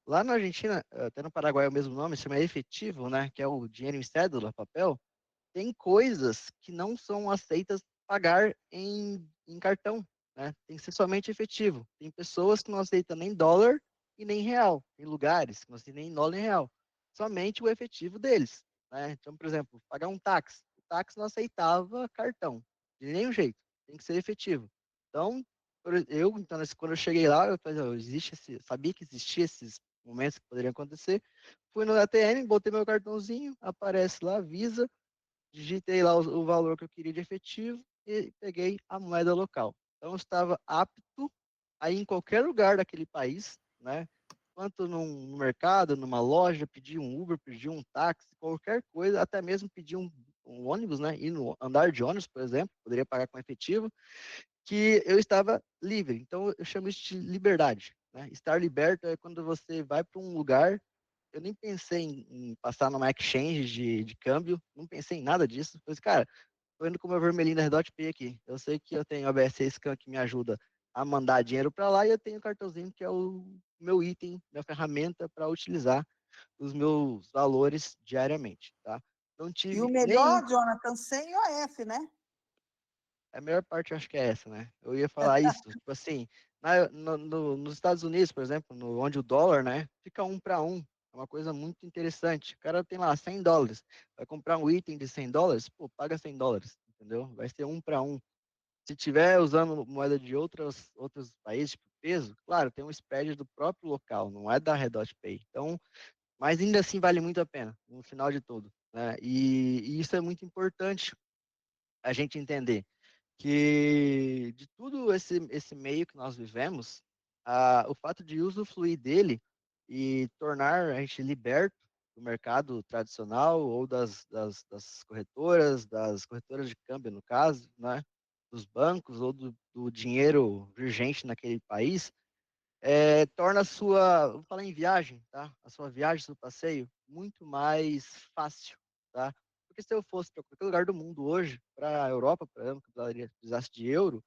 S1: Lá na Argentina, até no Paraguai é o mesmo nome, se chama efetivo, né, que é o dinheiro em cédula, papel. Tem coisas que não são aceitas pagar em cartão, né? Tem que ser somente efetivo. Tem pessoas que não aceitam nem dólar e nem real. Tem lugares que não aceitam nem dólar nem real. Somente o efetivo deles, né? Então, por exemplo, pagar um táxi. O táxi não aceitava cartão, de nenhum jeito. Tem que ser efetivo. Então, então quando eu cheguei lá, eu falei, sabia que existia esses momentos que poderiam acontecer. Fui no ATM, botei meu cartãozinho, aparece lá, Visa, digitei lá o valor que eu queria de efetivo e peguei a moeda local. Então, eu estava apto a ir em qualquer lugar daquele país, né? Tanto no mercado, numa loja, pedir um Uber, pedir um táxi, qualquer coisa, até mesmo pedir um ônibus, né? Ir no andar de ônibus, por exemplo, poderia pagar com efetivo, que eu estava livre. Então, eu chamo isso de liberdade, né? Estar liberto é quando você vai para um lugar. Eu nem pensei em passar numa exchange de câmbio, não pensei em nada disso. Falei, cara, tô indo com o meu vermelhinho da Redot Pay aqui. Eu sei que eu tenho a BSC Scan que me ajuda a mandar dinheiro para lá e eu tenho o cartãozinho que é o meu item, minha ferramenta para utilizar os meus valores diariamente, tá? Não
S8: E o
S1: tive nem.
S8: melhor, Jonathan, sem IOF, né?
S1: A melhor parte eu acho que é essa, né? Eu ia falar isso, tipo assim, nos Estados Unidos, por exemplo, onde o dólar, né, fica 1 para 1. É uma coisa muito interessante. O cara tem lá $100, vai comprar um item de $100, pô, paga $100, entendeu? Vai ser 1 para 1. Se tiver usando moeda de outros países, tipo peso, claro, tem um spread do próprio local, não é da Redot Pay. Então, mas ainda assim vale muito a pena, no final de tudo, né? E isso é muito importante a gente entender que de tudo esse meio que nós vivemos, o fato de usufruir dele e tornar a gente liberto do mercado tradicional ou das corretoras de câmbio, no caso, né, dos bancos ou do dinheiro vigente naquele país, torna a sua, vamos falar em viagem, tá? A sua viagem, seu passeio, muito mais fácil, tá? Porque se eu fosse para qualquer lugar do mundo hoje, para a Europa, por exemplo, que precisasse de euro,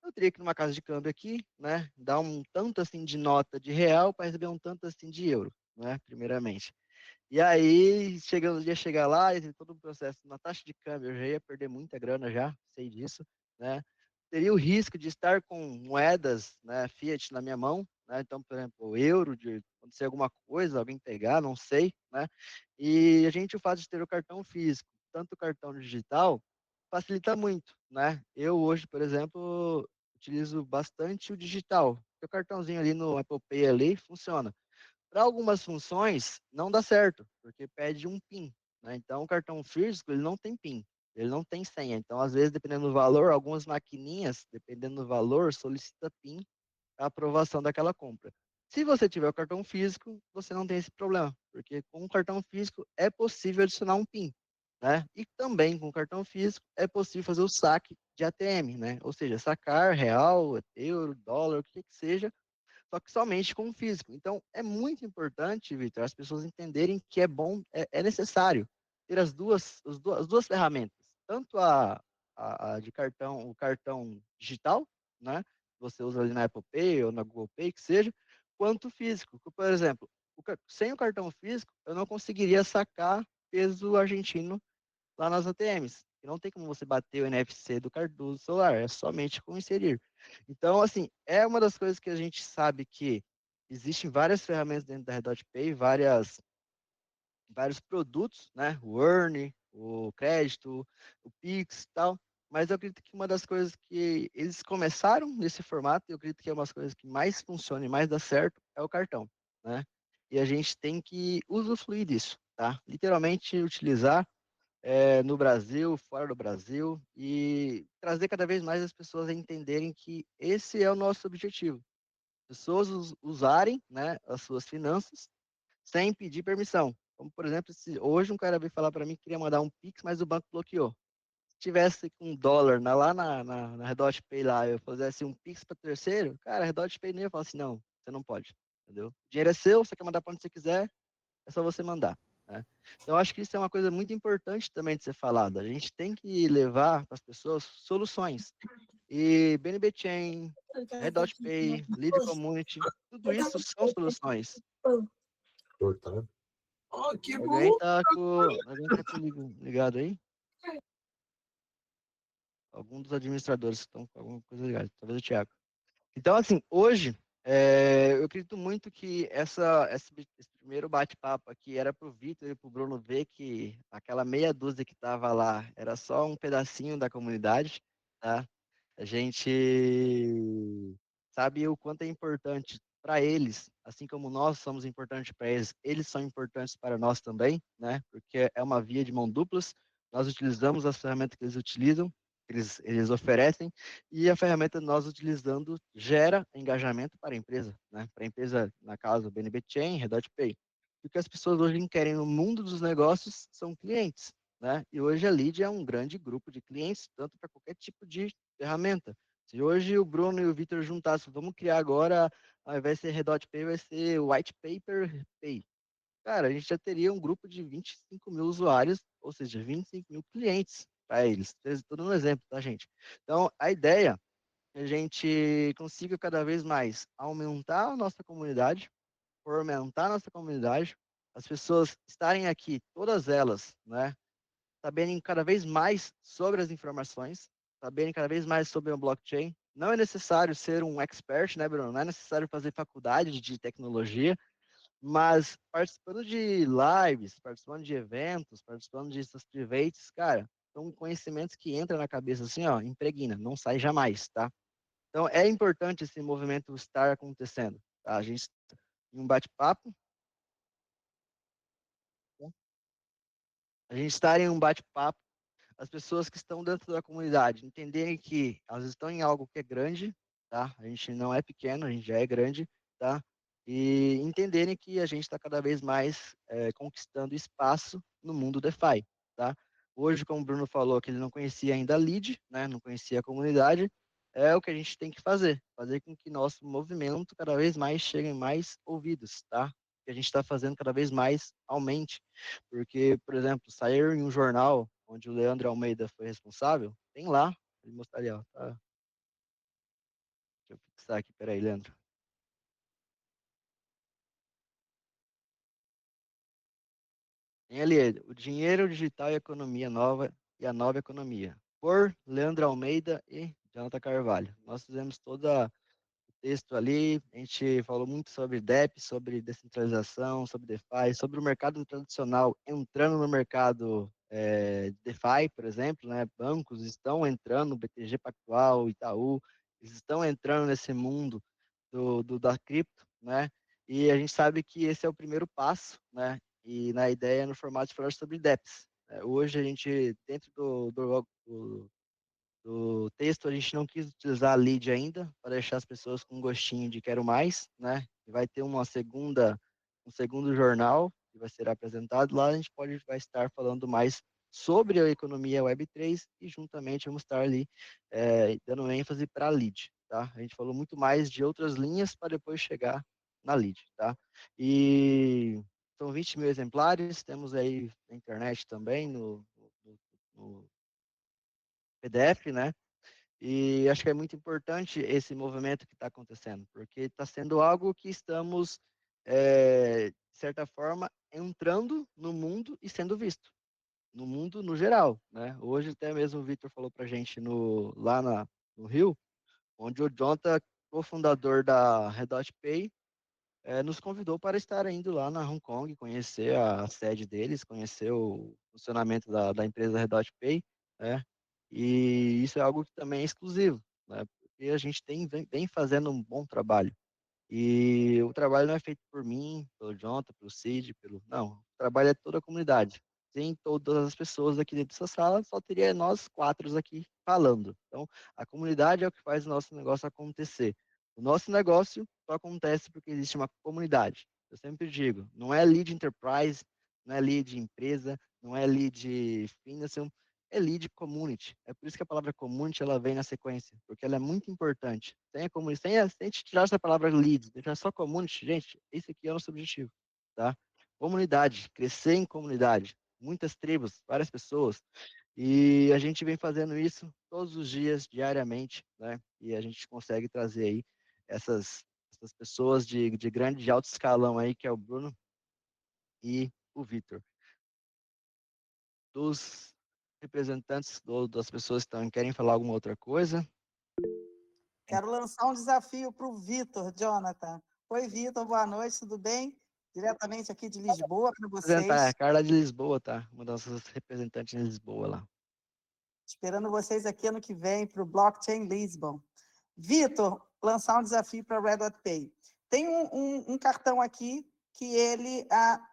S1: eu teria que ir numa casa de câmbio aqui, né? Dar um tanto assim de nota de real para receber um tanto assim de euro, né? Primeiramente. E aí, ia chegar lá, e todo o processo na taxa de câmbio, eu já ia perder muita grana já, sei disso, né? Teria o risco de estar com moedas, né, Fiat na minha mão, né? Então, por exemplo, o euro, de acontecer alguma coisa, alguém pegar, não sei, né? E o fato de ter o cartão físico, tanto o cartão digital, facilita muito, né? Eu hoje, por exemplo, utilizo bastante o digital. O cartãozinho ali no Apple Pay ali funciona. Para algumas funções, não dá certo, porque pede um PIN, né? Então, o cartão físico, ele não tem PIN, ele não tem senha. Então, às vezes, dependendo do valor, algumas maquininhas, dependendo do valor, solicita PIN a aprovação daquela compra. Se você tiver o cartão físico, você não tem esse problema, porque com o cartão físico é possível adicionar um PIN, né? E também com o cartão físico é possível fazer o saque de ATM, né? Ou seja, sacar real, euro, dólar, o que seja, só que somente com o físico. Então, é muito importante, Vitor, as pessoas entenderem que é bom, é necessário ter as duas ferramentas, tanto a de cartão, o cartão digital, né? Você usa ali na Apple Pay ou na Google Pay, que seja, quanto o físico. Por exemplo, sem o cartão físico, eu não conseguiria sacar peso argentino lá nas ATMs. E não tem como você bater o NFC do celular, é somente com inserir. Então, assim, é uma das coisas que a gente sabe que existem várias ferramentas dentro da Redot Pay, várias vários produtos, né? O Earn, o crédito, o Pix e tal. Mas eu acredito que uma das coisas que eles começaram nesse formato, eu acredito que é uma das coisas que mais funciona e mais dá certo, é o cartão, né? E a gente tem que usufruir disso, tá? Literalmente utilizar no Brasil, fora do Brasil, e trazer cada vez mais as pessoas a entenderem que esse é o nosso objetivo. Pessoas usarem, né, as suas finanças sem pedir permissão. Como, por exemplo, se hoje um cara veio falar para mim que queria mandar um Pix, mas o banco bloqueou. Se tivesse com um dólar lá na Redot Pay lá, eu fizesse um Pix para terceiro, cara, a Redot Pay não ia falar assim, não, você não pode, entendeu? O dinheiro é seu, você quer mandar para onde você quiser, é só você mandar. Né? Então, acho que isso é uma coisa muito importante também de ser falada. A gente tem que levar para as pessoas soluções. E BNB Chain, Redot Pay, Lead Community, tudo isso são soluções. Alguém tá ligado aí? Algum dos administradores que estão com alguma coisa ligada, talvez o Thiago. Então, assim, hoje, eu acredito muito que esse primeiro bate-papo aqui era para o Vitor e para o Bruno ver que aquela meia dúzia que estava lá era só um pedacinho da comunidade, tá? A gente sabe o quanto é importante para eles, assim como nós somos importantes para eles, eles são importantes para nós também, né? Porque é uma via de mão duplas. Nós utilizamos as ferramentas que eles utilizam, que eles oferecem, e a ferramenta nós utilizando gera engajamento para a empresa, né? Para a empresa, na casa, o BNB Chain, Redot Pay. O que as pessoas hoje querem no mundo dos negócios são clientes, né? E hoje a Lead é um grande grupo de clientes, tanto para qualquer tipo de ferramenta. Se hoje o Bruno e o Vitor juntassem, vamos criar agora, ao invés de ser Redot Pay, vai ser White Paper Pay. Cara, a gente já teria um grupo de 25 mil usuários, ou seja, 25 mil clientes para eles. Estou dando um exemplo, tá, gente? Então, a ideia é que a gente consiga cada vez mais aumentar a nossa comunidade, fomentar a nossa comunidade, as pessoas estarem aqui, todas elas, né, saberem cada vez mais sobre as informações, saberem cada vez mais sobre o blockchain. Não é necessário ser um expert, né, Bruno? Não é necessário fazer faculdade de tecnologia, mas participando de lives, participando de eventos, participando de activates, cara, são conhecimentos que entram na cabeça assim, ó, impregna, não sai jamais, tá? Então é importante esse movimento estar acontecendo, tá? A gente em um bate-papo, tá? A gente estar em um bate-papo, as pessoas que estão dentro da comunidade entenderem que elas estão em algo que é grande, tá? A gente não é pequeno, a gente já é grande, tá? E entenderem que a gente está cada vez mais conquistando espaço no mundo DeFi, tá? Hoje, como o Bruno falou, que ele não conhecia ainda a Lead, né? Não conhecia a comunidade, é o que a gente tem que fazer com que nosso movimento cada vez mais chegue em mais ouvidos, tá? Que a gente está fazendo cada vez mais aumente, porque, por exemplo, sair em um jornal onde o Leandro Almeida foi responsável, tem lá, ele mostraria, ó, tá? Deixa eu fixar aqui, peraí, Leandro. Tem ali, o dinheiro digital e a economia nova e a nova economia, por Leandro Almeida e Jonathan Carvalho. Nós fizemos toda texto ali, a gente falou muito sobre DEP, sobre descentralização, sobre DeFi, sobre o mercado tradicional entrando no mercado DeFi, por exemplo, né? Bancos estão entrando, BTG Pactual, Itaú, eles estão entrando nesse mundo da cripto, né? E a gente sabe que esse é o primeiro passo, né? E na ideia, no formato de falar sobre DEPs. Hoje a gente, dentro do texto, a gente não quis utilizar a lead ainda, para deixar as pessoas com um gostinho de quero mais, né? E vai ter um segundo jornal que vai ser apresentado. Lá a gente vai estar falando mais sobre a economia Web3 e juntamente vamos estar ali dando ênfase para a lead, tá? A gente falou muito mais de outras linhas para depois chegar na lead, tá? E são 20 mil exemplares, temos aí na internet também, no PDF, né? E acho que é muito importante esse movimento que está acontecendo, porque está sendo algo que estamos, de certa forma, entrando no mundo e sendo visto, no mundo no geral, né? Hoje até mesmo o Victor falou para a gente no Rio, onde o Jonathan, cofundador da Redot Pay, nos convidou para estar indo lá na Hong Kong, conhecer a sede deles, conhecer o funcionamento da empresa Redot Pay, né? E isso é algo que também é exclusivo, né? Porque a gente vem fazendo um bom trabalho. E o trabalho não é feito por mim, pelo Jonathan, pelo Cid, Não, o trabalho é toda a comunidade. Sem todas as pessoas aqui dentro dessa sala, só teria nós quatro aqui falando. Então, a comunidade é o que faz o nosso negócio acontecer. O nosso negócio só acontece porque existe uma comunidade. Eu sempre digo, não é lead enterprise, não é lead empresa, não é lead financeiro, é lead community. É por isso que a palavra community ela vem na sequência, porque ela é muito importante. Sem a community, sem a gente tirar essa palavra lead, deixar só community, gente, esse aqui é o nosso objetivo, tá? Comunidade, crescer em comunidade, muitas tribos, várias pessoas, e a gente vem fazendo isso todos os dias, diariamente, né? E a gente consegue trazer aí essas pessoas de grande, de alto escalão aí, que é o Bruno e o Vitor. Dos representantes das pessoas que querem falar alguma outra coisa?
S8: Quero lançar um desafio para o Vitor, Jonathan. Oi, Vitor, boa noite, tudo bem? Diretamente aqui de Lisboa para
S1: Apresentar, é a
S8: vocês.
S1: Carla de Lisboa, tá? Uma das nossas representantes em Lisboa lá.
S8: Esperando vocês aqui ano que vem para o Blockchain Lisbon. Vitor, lançar um desafio para a Red Hot Pay. Tem um cartão aqui que ele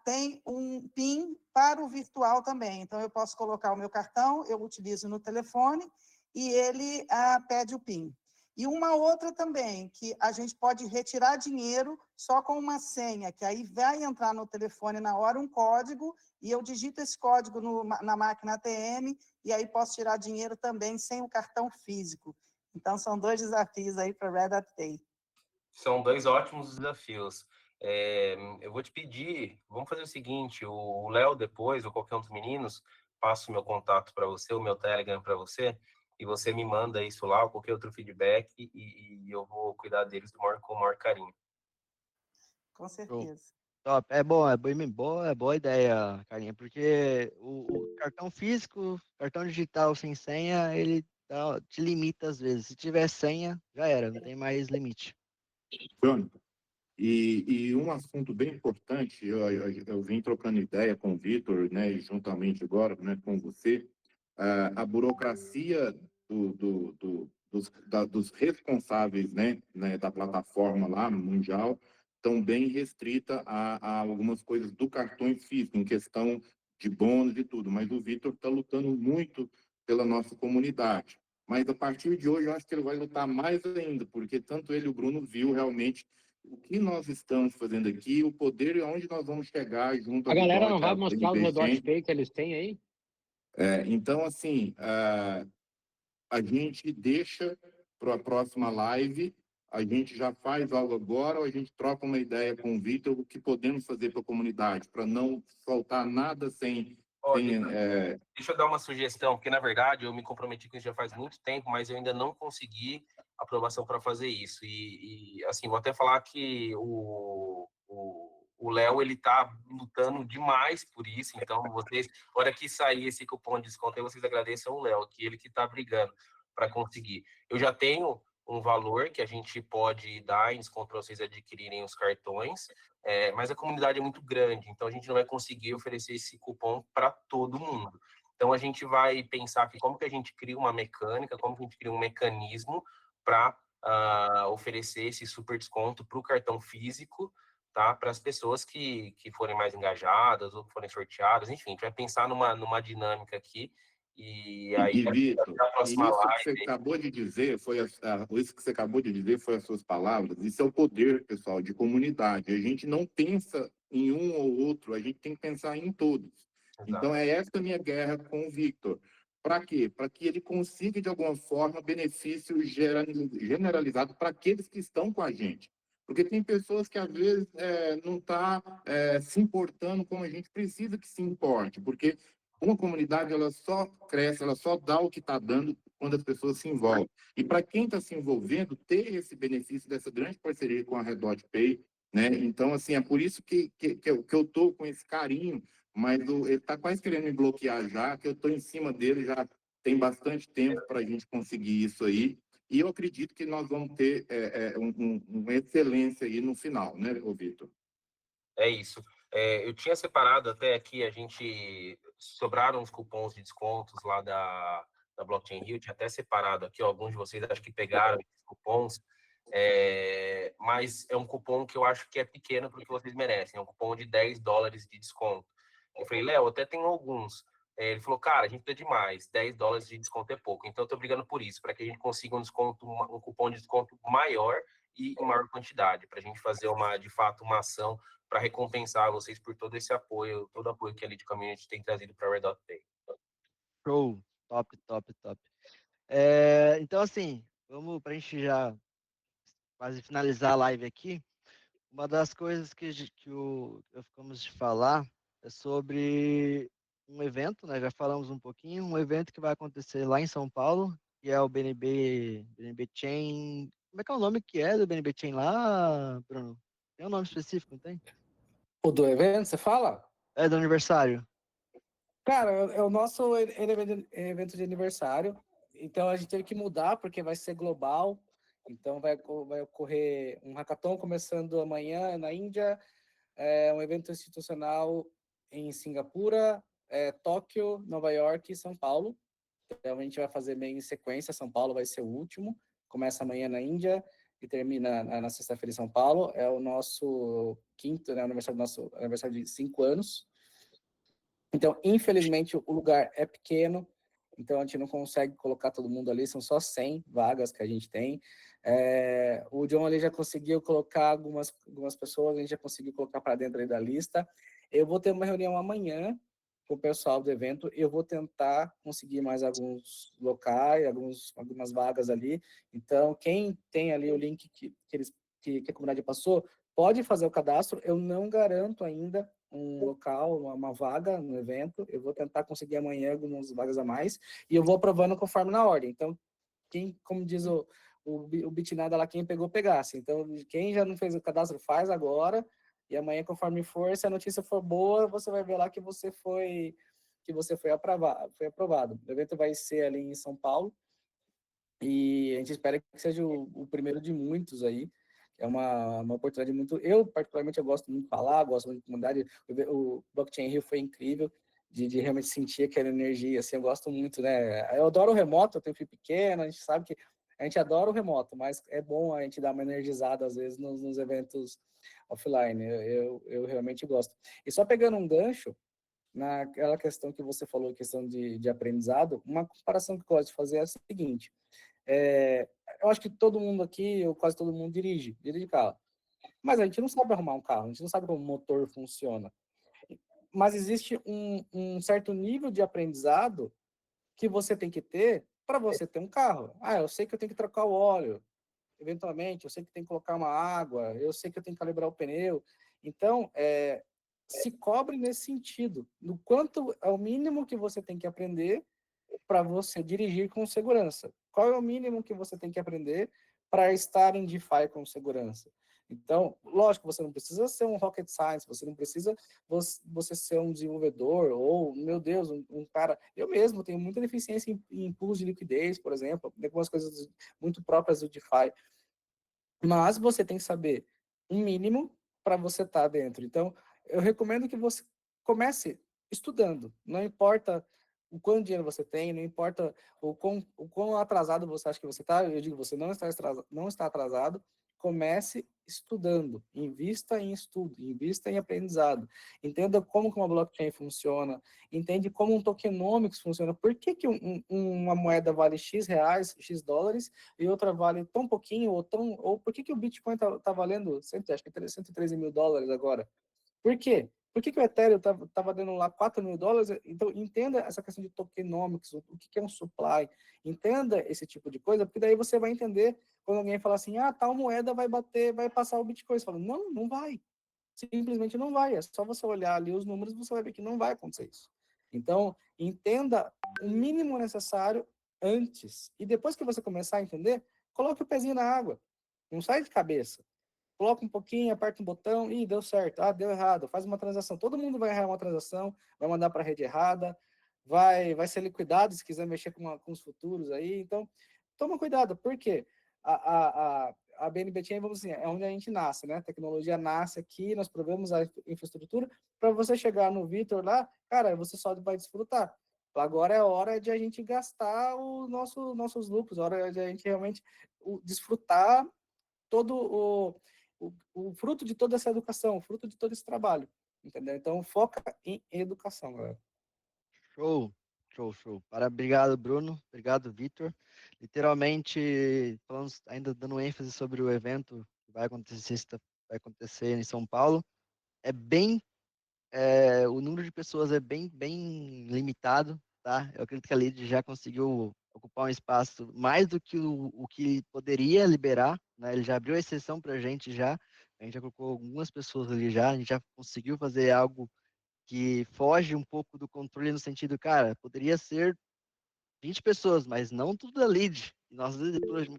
S8: tem um PIN para o virtual também. Então, eu posso colocar o meu cartão, eu utilizo no telefone e ele pede o PIN. E uma outra também, que a gente pode retirar dinheiro só com uma senha, que aí vai entrar no telefone na hora um código e eu digito esse código na máquina ATM e aí posso tirar dinheiro também sem o cartão físico. Então, são 2 desafios aí para Red Hat Pay.
S6: São 2 ótimos desafios. Eu vou te pedir, vamos fazer o seguinte, o Léo depois, ou qualquer um dos meninos, passo o meu contato para você, o meu Telegram para você, e você me manda isso lá, ou qualquer outro feedback, e eu vou cuidar deles com o maior carinho.
S8: Com certeza.
S1: Top. É bom, é boa ideia, Carlinha, porque o cartão físico, cartão digital sem senha, ele te limita às vezes. Se tiver senha, já era, não tem mais limite.
S7: Jonathan, e um assunto bem importante, eu vim trocando ideia com o Vitor, né, e juntamente agora, né, com você, a burocracia dos responsáveis, né, da plataforma lá mundial estão bem restrita a algumas coisas do cartões físicos, em questão de bônus e tudo, mas o Vitor está lutando muito pela nossa comunidade. Mas a partir de hoje eu acho que ele vai lutar mais ainda, porque tanto ele e o Bruno viu realmente o que nós estamos fazendo aqui, o poder e aonde nós vamos chegar junto
S9: A
S7: ao
S9: galera não
S7: Redot,
S9: vai
S7: a
S9: mostrar os Redot
S7: Investing.
S9: Pay que eles têm aí?
S7: Então, assim, a gente deixa para a próxima live, a gente já faz algo agora, ou a gente troca uma ideia com o Vitor, o que podemos fazer para a comunidade, para não faltar nada sem...
S6: Deixa eu dar uma sugestão, porque, na verdade, eu me comprometi com isso já faz muito tempo, mas eu ainda não consegui aprovação para fazer isso. E, assim, vou até falar que o Léo, ele tá lutando demais por isso, então vocês, na hora que sair esse cupom de desconto, aí vocês agradeçam o Léo, que ele que tá brigando para conseguir. Eu já tenho um valor que a gente pode dar em desconto para vocês adquirirem os cartões, mas a comunidade é muito grande, então a gente não vai conseguir oferecer esse cupom para todo mundo. Então a gente vai pensar aqui como que a gente cria uma mecânica, como que a gente cria um mecanismo para oferecer esse super desconto para o cartão físico, tá? Para as pessoas que forem mais engajadas ou que forem sorteadas, enfim, a gente vai pensar numa dinâmica aqui. E aí,
S7: Vitor,
S6: a próxima
S7: isso que
S6: live...
S7: você acabou de dizer isso que você acabou de dizer foi as suas palavras. Isso é o poder, pessoal, de comunidade. A gente não pensa em um ou outro, a gente tem que pensar em todos.
S6: Exato.
S7: Então, é essa a minha guerra com o Victor. Para quê? Para que ele consiga, de alguma forma, benefício generalizado para aqueles que estão com a gente. Porque tem pessoas que, às vezes, não estão se importando como a gente precisa que se importe. Porque uma comunidade, ela só cresce, ela só dá o que está dando quando as pessoas se envolvem. E para quem está se envolvendo, ter esse benefício dessa grande parceria com a Redot Pay, né? Então, assim, é por isso que eu estou com esse carinho, mas ele está quase querendo me bloquear já, que eu estou em cima dele já tem bastante tempo para a gente conseguir isso aí. e eu acredito que nós vamos ter uma excelência aí no final, né, ô Vitor?
S6: É isso. Eu tinha separado até aqui, sobraram uns cupons de descontos lá da Blockchain Rio, tinha até separado aqui, ó, alguns de vocês acho que pegaram esses cupons, mas é um cupom que eu acho que é pequeno para o que vocês merecem, é um cupom de $10 de desconto. Eu falei, Léo, até tem alguns. Ele falou, cara, a gente precisa de mais, $10 de desconto é pouco, então eu tô brigando por isso, para que a gente consiga um cupom de desconto maior e em maior quantidade, para a gente fazer de fato, uma ação para recompensar vocês por todo esse apoio, todo o apoio que a Lead Community tem trazido para a Red Dot Pay.
S1: Show. Top, top, top. Então, assim, vamos para a gente já quase finalizar a live aqui. Uma das coisas que ficamos de falar é sobre um evento, né? Já falamos um pouquinho, um evento que vai acontecer lá em São Paulo, que é o BNB Chain. Como é que é o nome que é do BNB Chain lá, Bruno? Tem um nome específico, não tem?
S5: O do evento, você fala?
S1: É do aniversário.
S5: Cara, é o nosso evento de aniversário. Então a gente teve que mudar porque vai ser global. Então vai ocorrer um hackathon começando amanhã na Índia, um evento institucional em Singapura, Tóquio, Nova York e São Paulo. Então a gente vai fazer meio em sequência. São Paulo vai ser o último. Começa amanhã na Índia e termina na sexta-feira em São Paulo. É o nosso quinto, né, aniversário de 5 anos. Então, infelizmente, o lugar é pequeno, então a gente não consegue colocar todo mundo ali, são só 100 vagas que a gente tem. O John ali já conseguiu colocar algumas pessoas, a gente já conseguiu colocar para dentro aí da lista. Eu vou ter uma reunião amanhã com o pessoal do evento, eu vou tentar conseguir mais alguns locais, algumas vagas ali. Então, quem tem ali o link que a comunidade passou, pode fazer o cadastro, eu não garanto ainda um local, uma vaga no evento, eu vou tentar conseguir amanhã algumas vagas a mais, e eu vou aprovando conforme na ordem. Então, como diz o Bitnada lá, quem pegou, pegasse. Então, quem já não fez o cadastro, faz agora, e amanhã, conforme for, se a notícia for boa, você vai ver lá que você foi aprovado. O evento vai ser ali em São Paulo, e a gente espera que seja o primeiro de muitos aí. É uma oportunidade muito... Eu, particularmente, eu gosto muito de falar, gosto muito de comunidade. O Blockchain Rio foi incrível, de realmente sentir aquela energia, assim, eu gosto muito, né? Eu adoro o remoto, eu tenho filho pequeno, a gente sabe que a gente adora o remoto, mas é bom a gente dar uma energizada, às vezes, nos eventos offline. Eu realmente gosto. E só pegando um gancho, naquela questão que você falou, questão de aprendizado, uma comparação que eu gosto de fazer é a seguinte: eu acho que todo mundo aqui, ou quase todo mundo, dirige carro. Mas a gente não sabe arrumar um carro, a gente não sabe como o motor funciona. Mas existe um certo nível de aprendizado que você tem que ter para você ter um carro. Eu sei que eu tenho que trocar o óleo, eventualmente, eu sei que tem que colocar uma água, eu sei que eu tenho que calibrar o pneu. Então, se cobre nesse sentido, no quanto é o mínimo que você tem que aprender para você dirigir com segurança. Qual é o mínimo que você tem que aprender para estar em DeFi com segurança? Então, lógico, você não precisa ser um rocket science, você não precisa você ser um desenvolvedor ou, meu Deus, um cara... Eu mesmo tenho muita deficiência em pools de liquidez, por exemplo, algumas coisas muito próprias do DeFi. Mas você tem que saber um mínimo para você estar dentro. Então, eu recomendo que você comece estudando. Não importa o quanto dinheiro você tem, não importa o quão atrasado você acha que você está. Eu digo, você não está atrasado. Comece estudando. Invista em estudo, invista em aprendizado. Entenda como que uma blockchain funciona, entende como um tokenomics funciona. Por que uma moeda vale X reais, X dólares, e outra vale tão pouquinho, ou por que o Bitcoin tá valendo, acho que 113 mil dólares agora? Por quê? Por que o Ethereum tá valendo lá 4 mil dólares? Então, entenda essa questão de tokenomics, o que é um supply. Entenda esse tipo de coisa, porque daí você vai entender quando alguém fala assim, tal moeda vai passar o Bitcoin. Você fala, não, não vai. Simplesmente não vai. É só você olhar ali os números, você vai ver que não vai acontecer isso. Então, entenda o mínimo necessário antes. E depois que você começar a entender, coloque o pezinho na água. Não sai de cabeça. Coloca um pouquinho, aperta um botão, e deu certo. Deu errado. Faz uma transação. Todo mundo vai errar uma transação, vai mandar para a rede errada, vai ser liquidado se quiser mexer com os futuros aí. Então, toma cuidado, por quê? A BNB Chain, vamos dizer, é onde a gente nasce, né? A tecnologia nasce aqui, nós provemos a infraestrutura. Para você chegar no Vitor lá, cara, você só vai desfrutar. Agora é hora de a gente gastar os nossos lucros, é hora de a gente realmente desfrutar todo o fruto de toda essa educação, o fruto de todo esse trabalho, entendeu? Então, foca em educação, galera.
S1: Show, show, show. Obrigado, Bruno. Obrigado, Vitor. Literalmente, falando, ainda dando ênfase sobre o evento que vai acontecer em São Paulo, é bem, o número de pessoas é bem limitado, tá? Eu acredito que a Lid já conseguiu ocupar um espaço mais do que o que poderia liberar, né? Ele já abriu exceção para a gente já colocou algumas pessoas ali já, a gente já conseguiu fazer algo que foge um pouco do controle no sentido, cara, poderia ser 20 pessoas, mas não tudo da lead. E nós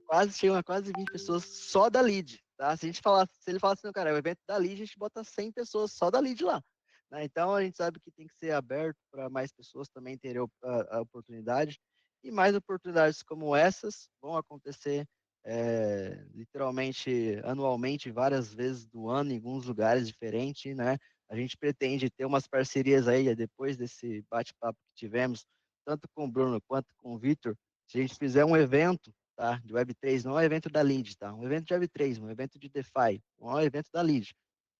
S1: quase chegam a quase 20 pessoas só da lead, tá? Se a gente falar, se ele falar assim, cara, é o evento da lead, a gente bota 100 pessoas só da lead lá. Né? Então a gente sabe que tem que ser aberto para mais pessoas também terem a oportunidade. E mais oportunidades como essas vão acontecer literalmente anualmente, várias vezes do ano, em alguns lugares diferentes, né? A gente pretende ter umas parcerias aí, depois desse bate-papo que tivemos, tanto com o Bruno quanto com o Vitor, se a gente fizer um evento, tá, de Web3, não é um evento da Lead, tá, um evento de Web3, um evento de DeFi, não é um evento da Lead.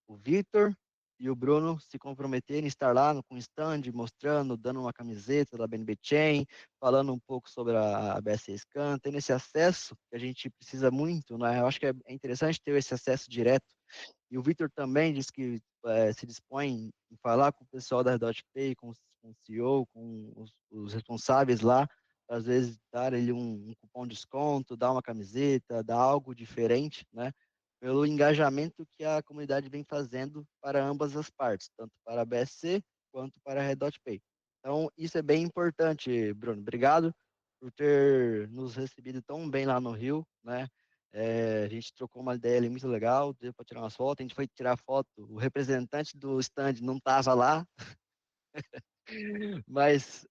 S1: O Vitor e o Bruno se comprometerem a estar lá com o stand, mostrando, dando uma camiseta da BNB Chain, falando um pouco sobre a BSC Scan, tendo esse acesso que a gente precisa muito, né? Eu acho que é interessante ter esse acesso direto. E o Vitor também disse que se dispõe em falar com o pessoal da DotPay, com o CEO, com os responsáveis lá, às vezes dar ele um cupom de desconto, dar uma camiseta, dar algo diferente, né? Pelo engajamento que a comunidade vem fazendo para ambas as partes, tanto para a BSC quanto para a RedDotPay. Então, isso é bem importante, Bruno. Obrigado por ter nos recebido tão bem lá no Rio, né? A gente trocou uma ideia ali muito legal, deu para tirar umas fotos, a gente foi tirar foto, o representante do stand não estava lá, mas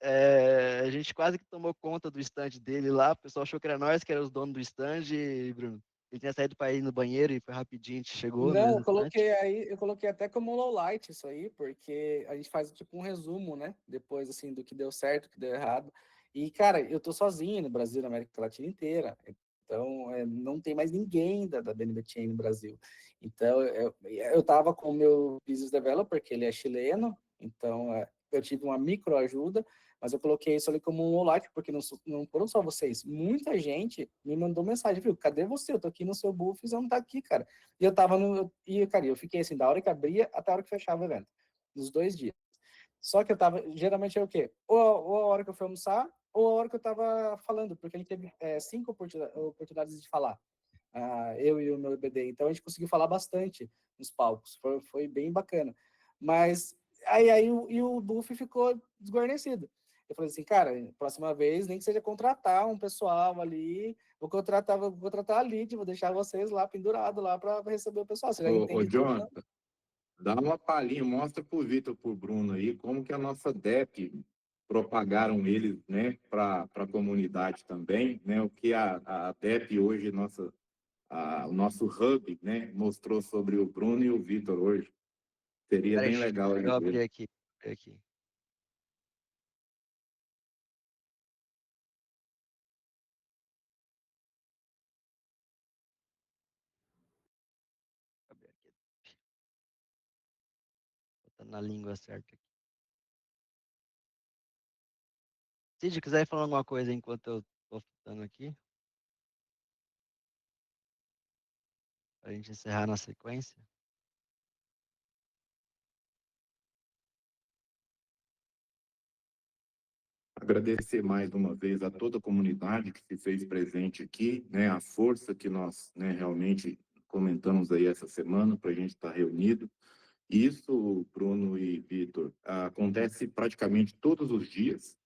S1: a gente quase que tomou conta do stand dele lá, o pessoal achou que era nós que era os donos do stand, e, Bruno, ele tinha saído para ir no banheiro e foi rapidinho, a gente chegou no
S5: Não,
S1: mesmo instante.
S5: eu coloquei até como lowlight isso aí, porque a gente faz tipo um resumo, né? Depois, assim, do que deu certo, do que deu errado. E, cara, eu tô sozinho no Brasil, na América Latina inteira. Então, não tem mais ninguém da BNB Chain no Brasil. Então, eu tava com o meu business developer, que ele é chileno, então eu tive uma micro ajuda, mas eu coloquei isso ali como um lowlight, porque não foram só vocês. Muita gente me mandou mensagem, viu? Cadê você? Eu tô aqui no seu booth, você não tá aqui, cara. E eu tava cara, eu fiquei assim, da hora que abria até a hora que fechava o evento, nos 2 dias. Só que eu tava, geralmente é o quê? Ou a hora que eu fui almoçar, ou a hora que eu tava falando, porque ele teve 5 oportunidades de falar, eu e o meu EBD. Então a gente conseguiu falar bastante nos palcos, foi bem bacana. Mas aí o buff ficou desguarnecido. Eu falei assim, cara, próxima vez, nem que seja contratar um pessoal ali, vou contratar a lead, vou deixar vocês lá pendurado lá para receber o pessoal. Você já
S7: Ô,
S5: entende tudo, né?
S7: Jonathan, dá uma palhinha, mostra para o Vitor, para o Bruno aí, como que a nossa DEP propagaram eles, né, para a comunidade também, né, o que a DEP hoje, o nosso hub, né, mostrou sobre o Bruno e o Vitor hoje. Seria
S1: Peraí,
S7: bem legal
S1: eu
S7: de
S1: abri
S7: ver.
S1: aqui, abri aqui. Abri aqui. Botando na língua certa aqui. Se quiser falar alguma coisa enquanto eu tô fitando aqui, para a gente encerrar na sequência.
S7: Agradecer mais uma vez a toda a comunidade que se fez presente aqui, né, a força que nós, né, realmente comentamos aí essa semana para a gente estar reunido. Isso, Bruno e Vitor, acontece praticamente todos os dias.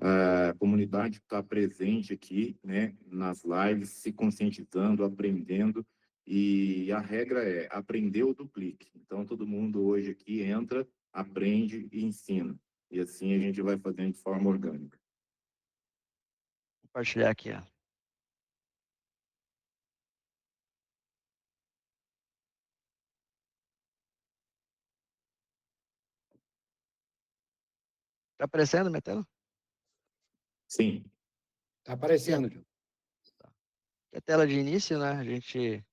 S7: A comunidade está presente aqui, né, nas lives, se conscientizando, aprendendo, e a regra é aprender ou duplique. Então, todo mundo hoje aqui entra, aprende e ensina. E assim a gente vai fazendo de forma orgânica.
S1: Compartilhar aqui, ó. Tá aparecendo minha tela?
S7: Sim.
S2: Tá aparecendo, John.
S1: Aqui é a tela de início, né? A gente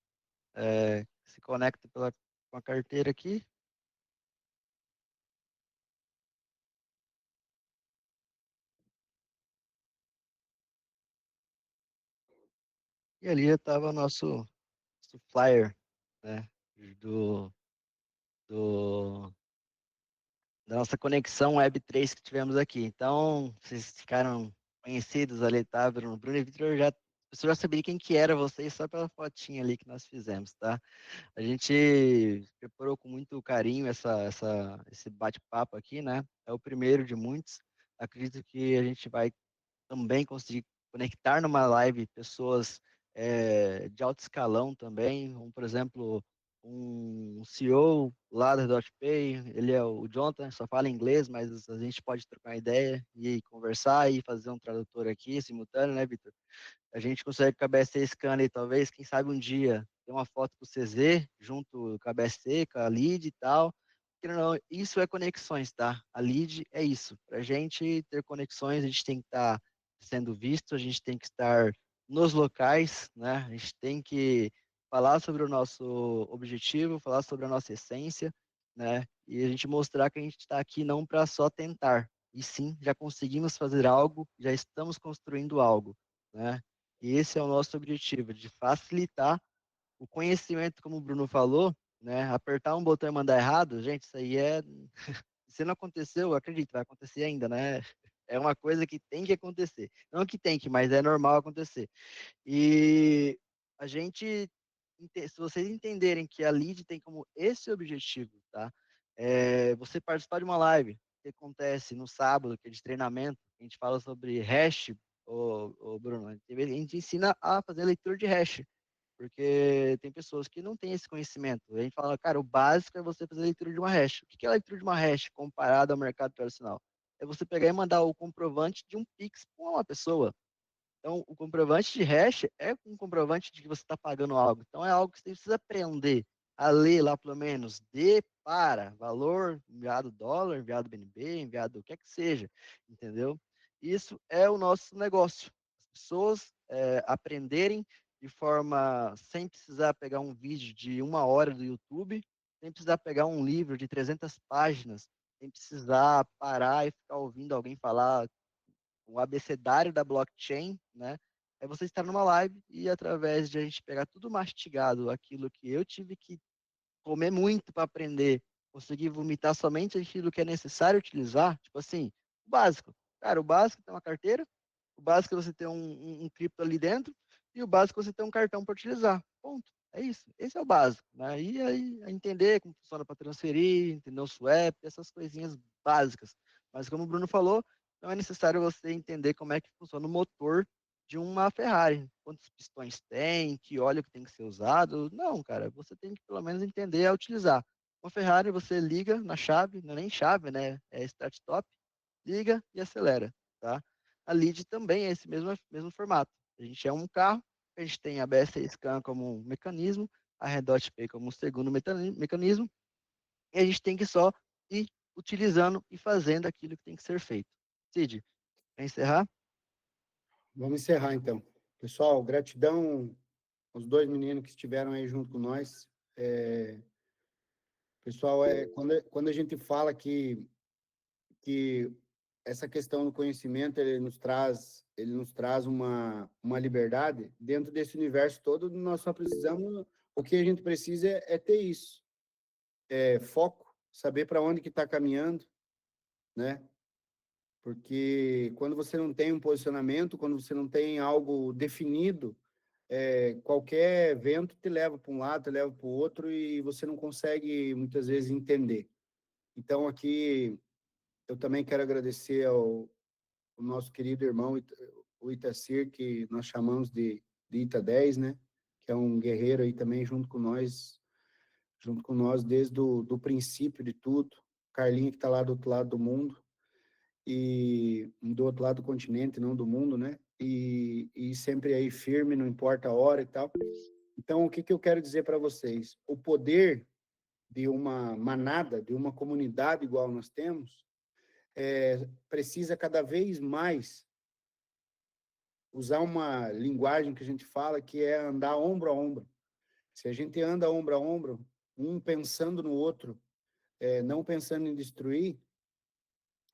S1: se conecta com a carteira aqui. E ali estava nosso flyer, né? Do, do, da nossa conexão Web3 que tivemos aqui. Então, vocês ficaram conhecidos ali, tá? Bruno e Vitor, a pessoa já sabia quem que era vocês só pela fotinha ali que nós fizemos, tá? A gente preparou com muito carinho esse bate-papo aqui, né? É o primeiro de muitos. Acredito que a gente vai também conseguir conectar numa live pessoas de alto escalão também, como, por exemplo, um CEO lá da DotPay, ele é o Jonathan, só fala inglês, mas a gente pode trocar ideia e conversar e fazer um tradutor aqui, simultâneo, né, Vitor? A gente consegue com a BSC Scanner e talvez, quem sabe um dia, ter uma foto com o CZ, junto com a BSC, com a lead e tal. Não, isso é conexões, tá? A lead é isso. Para a gente ter conexões, a gente tem que estar sendo visto, a gente tem que estar nos locais, né? A gente tem que falar sobre o nosso objetivo, falar sobre a nossa essência, né? E a gente mostrar que a gente está aqui não para só tentar, e sim, já conseguimos fazer algo, já estamos construindo algo, né? E esse é o nosso objetivo, de facilitar o conhecimento, como o Bruno falou, né? Apertar um botão e mandar errado, gente, isso aí se não aconteceu, eu acredito, vai acontecer ainda, né? É uma coisa que tem que acontecer. Não que tem que, mas é normal acontecer. E a gente, se vocês entenderem que a lead tem como esse objetivo, tá? Você participar de uma live que acontece no sábado, que é de treinamento, a gente fala sobre hash, Bruno, a gente ensina a fazer leitura de hash, porque tem pessoas que não têm esse conhecimento. A gente fala, cara, o básico é você fazer a leitura de uma hash. O que é a leitura de uma hash comparada ao mercado tradicional? É você pegar e mandar o comprovante de um Pix para uma pessoa. Então, o comprovante de hash é um comprovante de que você está pagando algo. Então, é algo que você precisa aprender a ler lá, pelo menos, de para, valor, enviado dólar, enviado BNB, enviado o que é que seja, entendeu? Isso é o nosso negócio. As pessoas aprenderem de forma, sem precisar pegar um vídeo de 1 hora do YouTube, sem precisar pegar um livro de 300 páginas, sem precisar parar e ficar ouvindo alguém falar o abecedário da blockchain, né? É você estar numa live e através de a gente pegar tudo mastigado, aquilo que eu tive que comer muito para aprender, conseguir vomitar somente aquilo que é necessário utilizar, tipo assim, o básico. Cara, o básico é ter uma carteira, o básico é você ter um cripto ali dentro, e o básico é você ter um cartão para utilizar. Ponto. É isso. Esse é o básico. Né? E aí, entender como funciona para transferir, entender o swap, essas coisinhas básicas. Mas como o Bruno falou, não é necessário você entender como é que funciona o motor de uma Ferrari. Quantos pistões tem, que óleo que tem que ser usado. Não, cara, você tem que pelo menos entender a utilizar. Uma Ferrari você liga na chave, não é nem chave, né? É start-stop, liga e acelera, tá? A lead também é esse mesmo formato. A gente é um carro, a gente tem a BSC Scan como um mecanismo, a Redot Pay como um segundo mecanismo, e a gente tem que só ir utilizando e fazendo aquilo que tem que ser feito. Cid, para encerrar?
S2: Vamos encerrar, então. Pessoal, gratidão aos 2 meninos que estiveram aí junto com nós. Pessoal, quando a gente fala que essa questão do conhecimento ele nos traz uma liberdade dentro desse universo todo. Nós só precisamos, o que a gente precisa é ter isso, foco, saber para onde que está caminhando, né? Porque quando você não tem um posicionamento, quando você não tem algo definido, qualquer vento te leva para um lado, te leva para o outro e você não consegue muitas vezes entender. Então aqui eu também quero agradecer ao nosso querido irmão, o Itacir, que nós chamamos de Ita 10, né? Que é um guerreiro aí também junto com nós desde do princípio de tudo. Carlinho, que está lá do outro lado do mundo, e do outro lado do continente, não do mundo, né? E sempre aí firme, não importa a hora e tal. Então, o que eu quero dizer para vocês? O poder de uma manada, de uma comunidade igual nós temos, precisa cada vez mais usar uma linguagem que a gente fala que é andar ombro a ombro. Se a gente anda ombro a ombro, um pensando no outro, não pensando em destruir,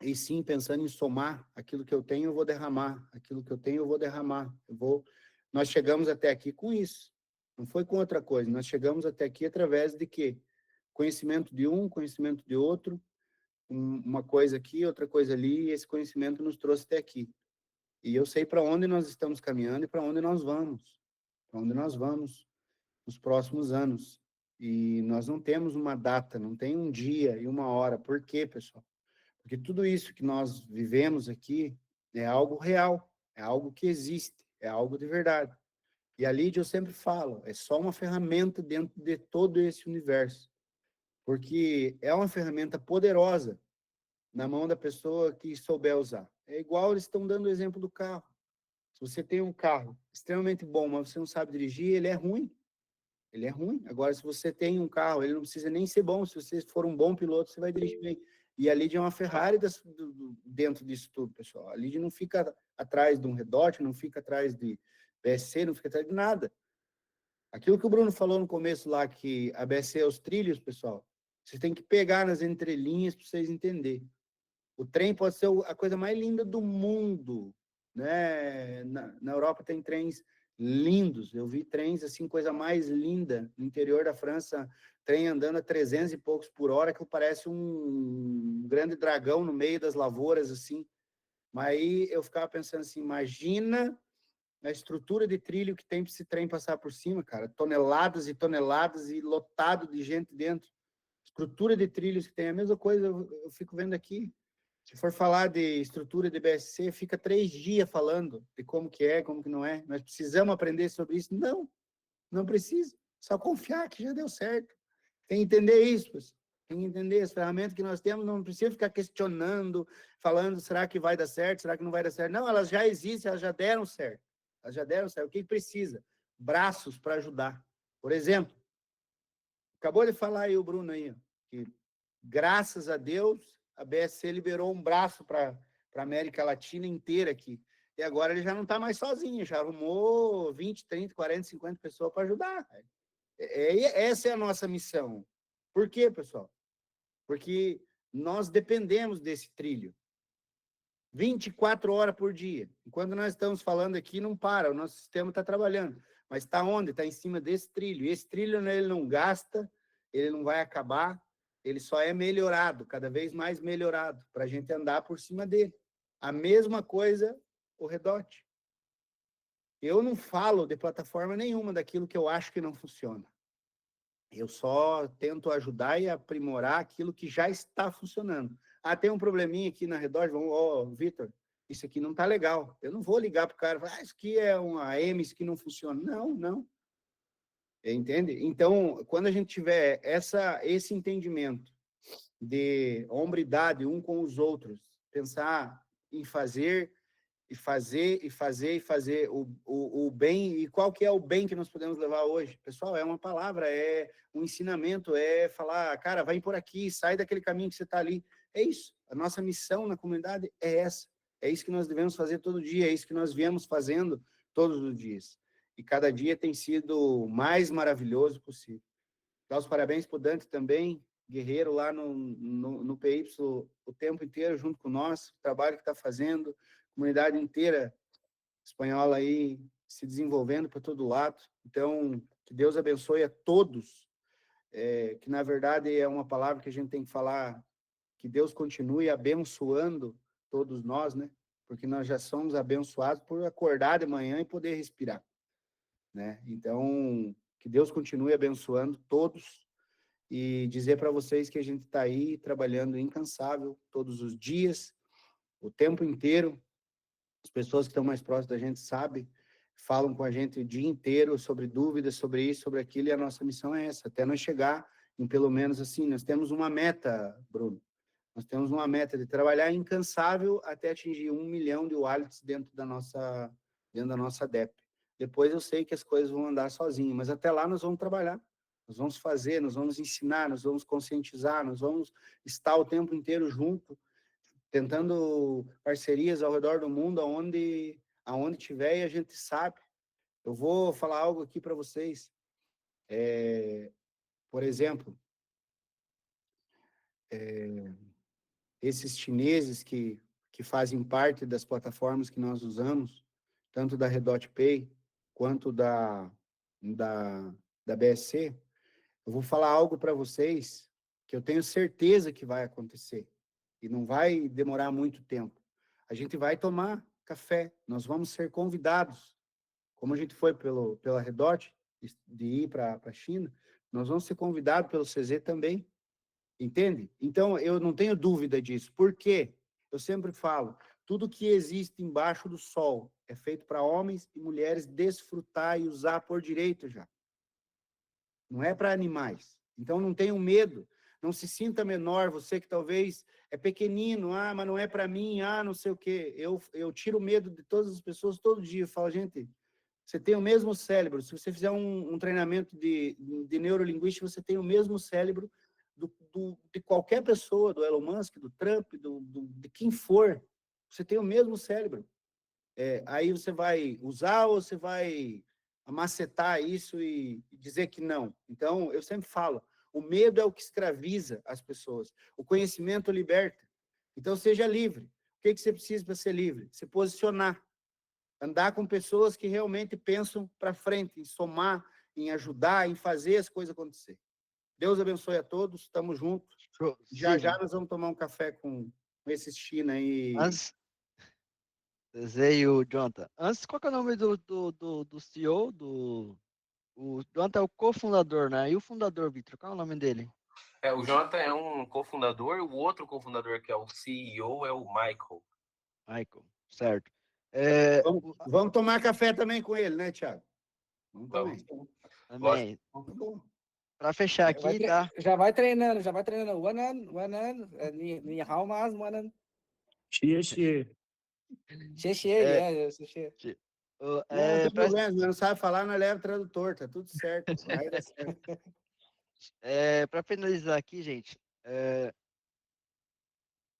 S2: e sim pensando em somar, aquilo que eu tenho eu vou derramar, aquilo que eu tenho eu vou derramar. Nós chegamos até aqui com isso, não foi com outra coisa, nós chegamos até aqui através de quê? Conhecimento de um, conhecimento de outro, uma coisa aqui, outra coisa ali, e esse conhecimento nos trouxe até aqui. E eu sei para onde nós estamos caminhando e para onde nós vamos. Para onde nós vamos nos próximos anos. E nós não temos uma data, não tem um dia e uma hora. Por quê, pessoal? Porque tudo isso que nós vivemos aqui é algo real, é algo que existe, é algo de verdade. E a Lídia, eu sempre falo, é só uma ferramenta dentro de todo esse universo. Porque é uma ferramenta poderosa na mão da pessoa que souber usar. É igual eles estão dando o exemplo do carro. Se você tem um carro extremamente bom, mas você não sabe dirigir, ele é ruim. Ele é ruim. Agora, se você tem um carro, ele não precisa nem ser bom. Se você for um bom piloto, você vai dirigir bem. E a Lídia é uma Ferrari dentro disso tudo, pessoal. A Lídia não fica atrás de um Redot, não fica atrás de BSC, não fica atrás de nada. Aquilo que o Bruno falou no começo lá, que a BSC é os trilhos, pessoal, vocês têm que pegar nas entrelinhas para vocês entenderem. O trem pode ser a coisa mais linda do mundo, né? Na Europa tem trens lindos. Eu vi trens assim, coisa mais linda no interior da França, trem andando a 300 e poucos por hora, que parece um grande dragão no meio das lavouras assim. Mas aí eu ficava pensando assim, imagina a estrutura de trilho que tem para esse trem passar por cima, cara, toneladas e toneladas e lotado de gente dentro. Estrutura de trilhos que tem a mesma coisa, eu fico vendo aqui. Se for falar de estrutura de BSC, fica 3 dias falando de como que é, como que não é. Nós precisamos aprender sobre isso. Não, não precisa. Só confiar que já deu certo. Tem que entender isso, pessoal. Tem que entender as ferramentas que nós temos, não precisa ficar questionando, falando, será que vai dar certo, será que não vai dar certo? Não, elas já existem, elas já deram certo. Elas já deram certo. O que precisa? Braços para ajudar. Por exemplo, acabou de falar aí o Bruno aí, que graças a Deus, a BSC liberou um braço para a América Latina inteira aqui. E agora ele já não está mais sozinho, já arrumou 20, 30, 40, 50 pessoas para ajudar. Essa é a nossa missão. Por quê, pessoal? Porque nós dependemos desse trilho. 24 horas por dia. Enquanto nós estamos falando aqui, não para, o nosso sistema está trabalhando. Mas está onde? Está em cima desse trilho. E esse trilho, né, ele não gasta, ele não vai acabar, ele só é melhorado, cada vez mais melhorado, para a gente andar por cima dele. A mesma coisa o Redot. Eu não falo de plataforma nenhuma daquilo que eu acho que não funciona. Eu só tento ajudar e aprimorar aquilo que já está funcionando. Ah, tem um probleminha aqui na Redot, Vitor, isso aqui não está legal. Eu não vou ligar para o cara e falar, isso aqui é uma AM, isso aqui não funciona. Não. Entende? Então, quando a gente tiver esse entendimento de hombridade um com os outros, pensar em fazer o bem, e qual que é o bem que nós podemos levar hoje? Pessoal, é uma palavra, é um ensinamento, é falar, cara, vai por aqui, sai daquele caminho que você está ali. É isso, a nossa missão na comunidade é essa, é isso que nós devemos fazer todo dia, é isso que nós viemos fazendo todos os dias. E cada dia tem sido o mais maravilhoso possível. Dá os parabéns para o Dante também, guerreiro lá no PY o tempo inteiro junto com nós, o trabalho que está fazendo, comunidade inteira espanhola aí se desenvolvendo para todo lado. Então, que Deus abençoe a todos, que na verdade é uma palavra que a gente tem que falar, que Deus continue abençoando todos nós, né? Porque nós já somos abençoados por acordar de manhã e poder respirar, né? Então, que Deus continue abençoando todos e dizer para vocês que a gente está aí trabalhando incansável todos os dias, o tempo inteiro. As pessoas que estão mais próximas da gente sabem, falam com a gente o dia inteiro sobre dúvidas, sobre isso, sobre aquilo, e a nossa missão é essa, até nós chegar em pelo menos assim, nós temos uma meta, Bruno, nós temos uma meta de trabalhar incansável até atingir 1 milhão de wallets dentro da nossa DEP. Depois eu sei que as coisas vão andar sozinhas, mas até lá nós vamos trabalhar, nós vamos fazer, nós vamos ensinar, nós vamos conscientizar, nós vamos estar o tempo inteiro junto, tentando parcerias ao redor do mundo, aonde tiver, e a gente sabe. Eu vou falar algo aqui para vocês. Por exemplo, esses chineses que fazem parte das plataformas que nós usamos, tanto da Redot Pay quanto da BSC, eu vou falar algo para vocês que eu tenho certeza que vai acontecer e não vai demorar muito tempo. A gente vai tomar café, nós vamos ser convidados, como a gente foi pela Redot, de ir para a China, nós vamos ser convidados pelo CZ também, entende? Então, eu não tenho dúvida disso. Por quê? Eu sempre falo, tudo que existe embaixo do sol é feito para homens e mulheres desfrutar e usar por direito já. Não é para animais. Então, não tenham medo, não se sinta menor, você que talvez é pequenino, mas não é para mim, não sei o quê. Eu tiro o medo de todas as pessoas todo dia, eu falo, gente, você tem o mesmo cérebro, se você fizer um treinamento de neurolinguística, você tem o mesmo cérebro de qualquer pessoa, do Elon Musk, do Trump, de quem for, você tem o mesmo cérebro. Aí você vai usar ou você vai macetar isso e dizer que não? Então, eu sempre falo, o medo é o que escraviza as pessoas, o conhecimento liberta. Então, seja livre. O que você precisa para ser livre? Se posicionar. Andar com pessoas que realmente pensam para frente, em somar, em ajudar, em fazer as coisas acontecer. Deus abençoe a todos, estamos juntos. Já nós vamos tomar um café com esses China aí.
S1: Antes, desenho, Jonathan. Antes, qual que é o nome do CEO? O Jonathan é o cofundador, né? E o fundador, Vitor, qual é o nome dele?
S6: O Jonathan é um cofundador, o outro cofundador, que é o CEO, é o Michael.
S1: Michael, certo.
S2: Vamos tomar café também com ele, né, Thiago? Vamos também.
S1: Também. Para fechar aqui, tá?
S5: Já vai treinando. Wanan, ni hao mas, wanan.
S3: Xie.
S2: Não tem problema, não sabe falar, nós leva tradutor, tá tudo certo. Vai dar certo.
S1: Para finalizar aqui, gente,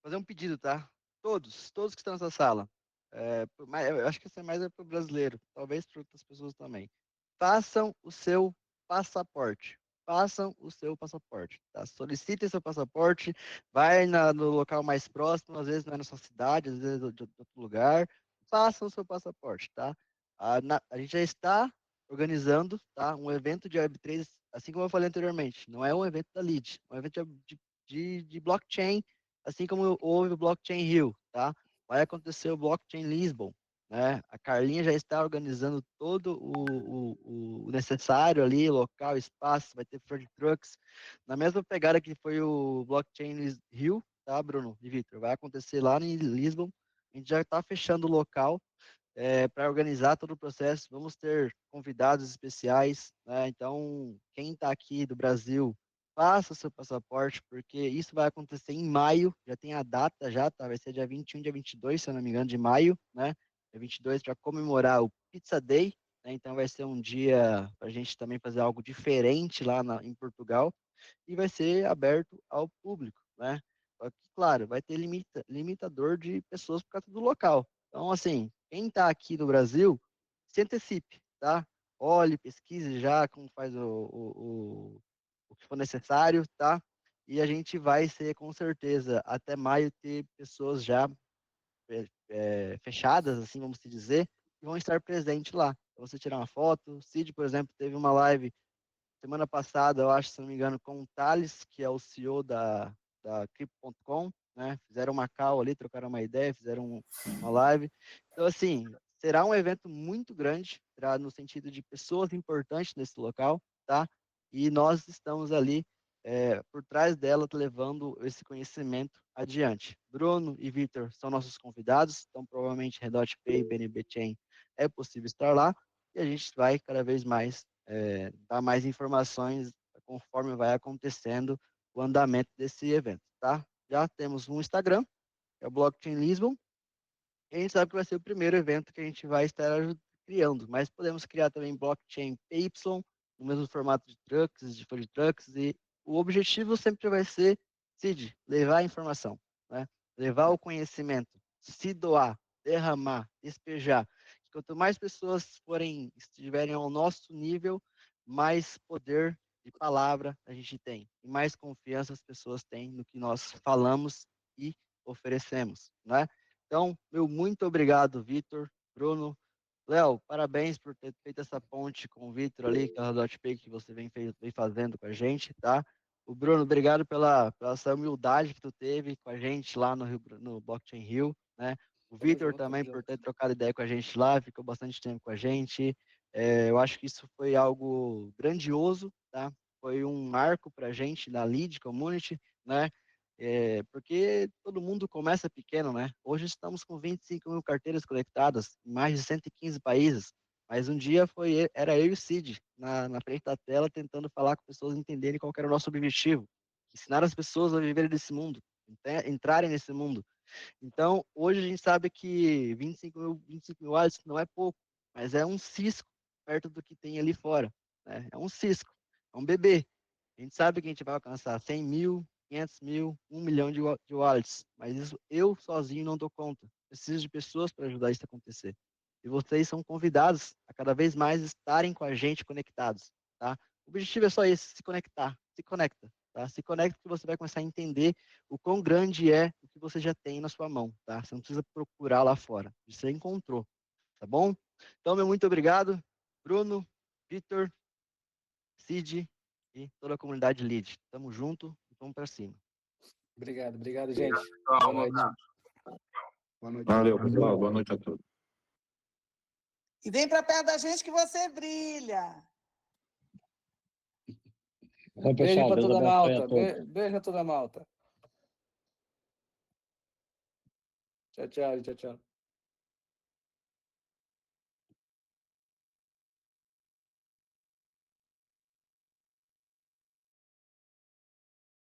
S1: fazer um pedido, tá? Todos que estão nessa sala. Eu acho que isso é mais para o brasileiro, talvez para outras pessoas também. Façam o seu passaporte. Façam o seu passaporte, tá? Solicitem seu passaporte, vai no local mais próximo, às vezes não é na sua cidade, às vezes é de outro lugar. Façam o seu passaporte, tá? A gente já está organizando, tá? Um evento de Web3, assim como eu falei anteriormente, não é um evento da LEED, é um evento de blockchain, assim como houve o Blockchain Rio, tá? Vai acontecer o Blockchain Lisbon, né? A Carlinha já está organizando todo o necessário ali, local, espaço, vai ter Ford Trucks, na mesma pegada que foi o Blockchain Rio, tá, Bruno e Victor? Vai acontecer lá em Lisbon, a gente já está fechando o local, para organizar todo o processo. Vamos ter convidados especiais, né? Então, quem está aqui do Brasil, faça o seu passaporte, porque isso vai acontecer em maio, já tem a data já, tá? Vai ser dia 21, dia 22, se eu não me engano, de maio, né? Dia 22 para comemorar o Pizza Day, né? Então vai ser um dia para a gente também fazer algo diferente lá em Portugal e vai ser aberto ao público, né? Só que, claro, vai ter limitador de pessoas por causa do local. Então, assim, quem está aqui no Brasil, se antecipe, tá? Olhe, pesquise já como faz o que for necessário, tá? E a gente vai ser, com certeza, até maio, ter pessoas já fechadas, assim, vamos se dizer, que vão estar presentes lá. Pra você tirar uma foto. O Cid, por exemplo, teve uma live semana passada, eu acho, se não me engano, com o Thales, que é o CEO da Crypto.com, né? Fizeram uma call ali, trocaram uma ideia, fizeram uma live. Então, assim, será um evento muito grande, no sentido de pessoas importantes nesse local, tá? E nós estamos ali por trás dela, levando esse conhecimento adiante. Bruno e Vitor são nossos convidados, então provavelmente Redot Pay e BNB Chain é possível estar lá, e a gente vai cada vez mais dar mais informações conforme vai acontecendo o andamento desse evento, tá? Já temos um Instagram, que é o Blockchain Lisbon, e a gente sabe que vai ser o primeiro evento que a gente vai estar criando, mas podemos criar também Blockchain PY, no mesmo formato de trucks, de food trucks, e o objetivo sempre vai ser, Cid, levar a informação, né? levar o conhecimento, se doar, derramar, despejar. Quanto mais pessoas estiverem ao nosso nível, mais poder de palavra a gente tem, e mais confiança as pessoas têm no que nós falamos e oferecemos, né? Então, meu muito obrigado, Vitor, Bruno. Léo, parabéns por ter feito essa ponte com o Vitor ali, que é o DotPay que você vem fazendo com a gente, tá? O Bruno, obrigado pela essa humildade que tu teve com a gente lá no Blockchain Rio, né? O
S5: Tamo
S1: Vitor
S5: junto,
S1: também
S5: tamo
S1: por
S5: junto.
S1: ter trocado ideia com a gente lá, ficou bastante tempo com a gente. Eu acho que isso foi algo grandioso, tá? Foi um marco para a gente da Lead Community, né? Porque todo mundo começa pequeno, né? Hoje estamos com 25 mil carteiras conectadas em mais de 115 países, mas um dia era eu e o Cid na frente da tela tentando falar com pessoas entenderem qual que era o nosso objetivo, ensinar as pessoas a viverem desse mundo, entrarem nesse mundo. Então, hoje a gente sabe que 25 mil watts não é pouco, mas é um cisco perto do que tem ali fora, né? É um cisco, é um bebê. A gente sabe que a gente vai alcançar 100 mil, 500 mil, 1 milhão de wallets, mas isso eu sozinho não dou conta. Preciso de pessoas para ajudar isso a acontecer. E vocês são convidados a cada vez mais estarem com a gente conectados, tá? O objetivo é só esse, se conectar. Se conecta, tá? Se conecta que você vai começar a entender o quão grande é o que você já tem na sua mão, tá? Você não precisa procurar lá fora. Você encontrou, tá bom? Então, meu muito obrigado, Bruno, Vitor, Cid e toda a comunidade Lead. Tamo junto e vamos para cima.
S5: Obrigado, gente.
S6: Pessoal,
S5: Boa
S6: um
S5: noite.
S6: abraço.
S2: Boa noite.
S7: Valeu, pessoal. Boa noite a todos.
S8: E vem para perto da gente que você brilha.
S9: Então,
S5: Beijo
S9: pessoal,
S5: para
S9: Deus
S5: toda a
S9: abençoe a
S5: malta.
S9: todos.
S5: Beijo a toda a malta. Tchau, tchau.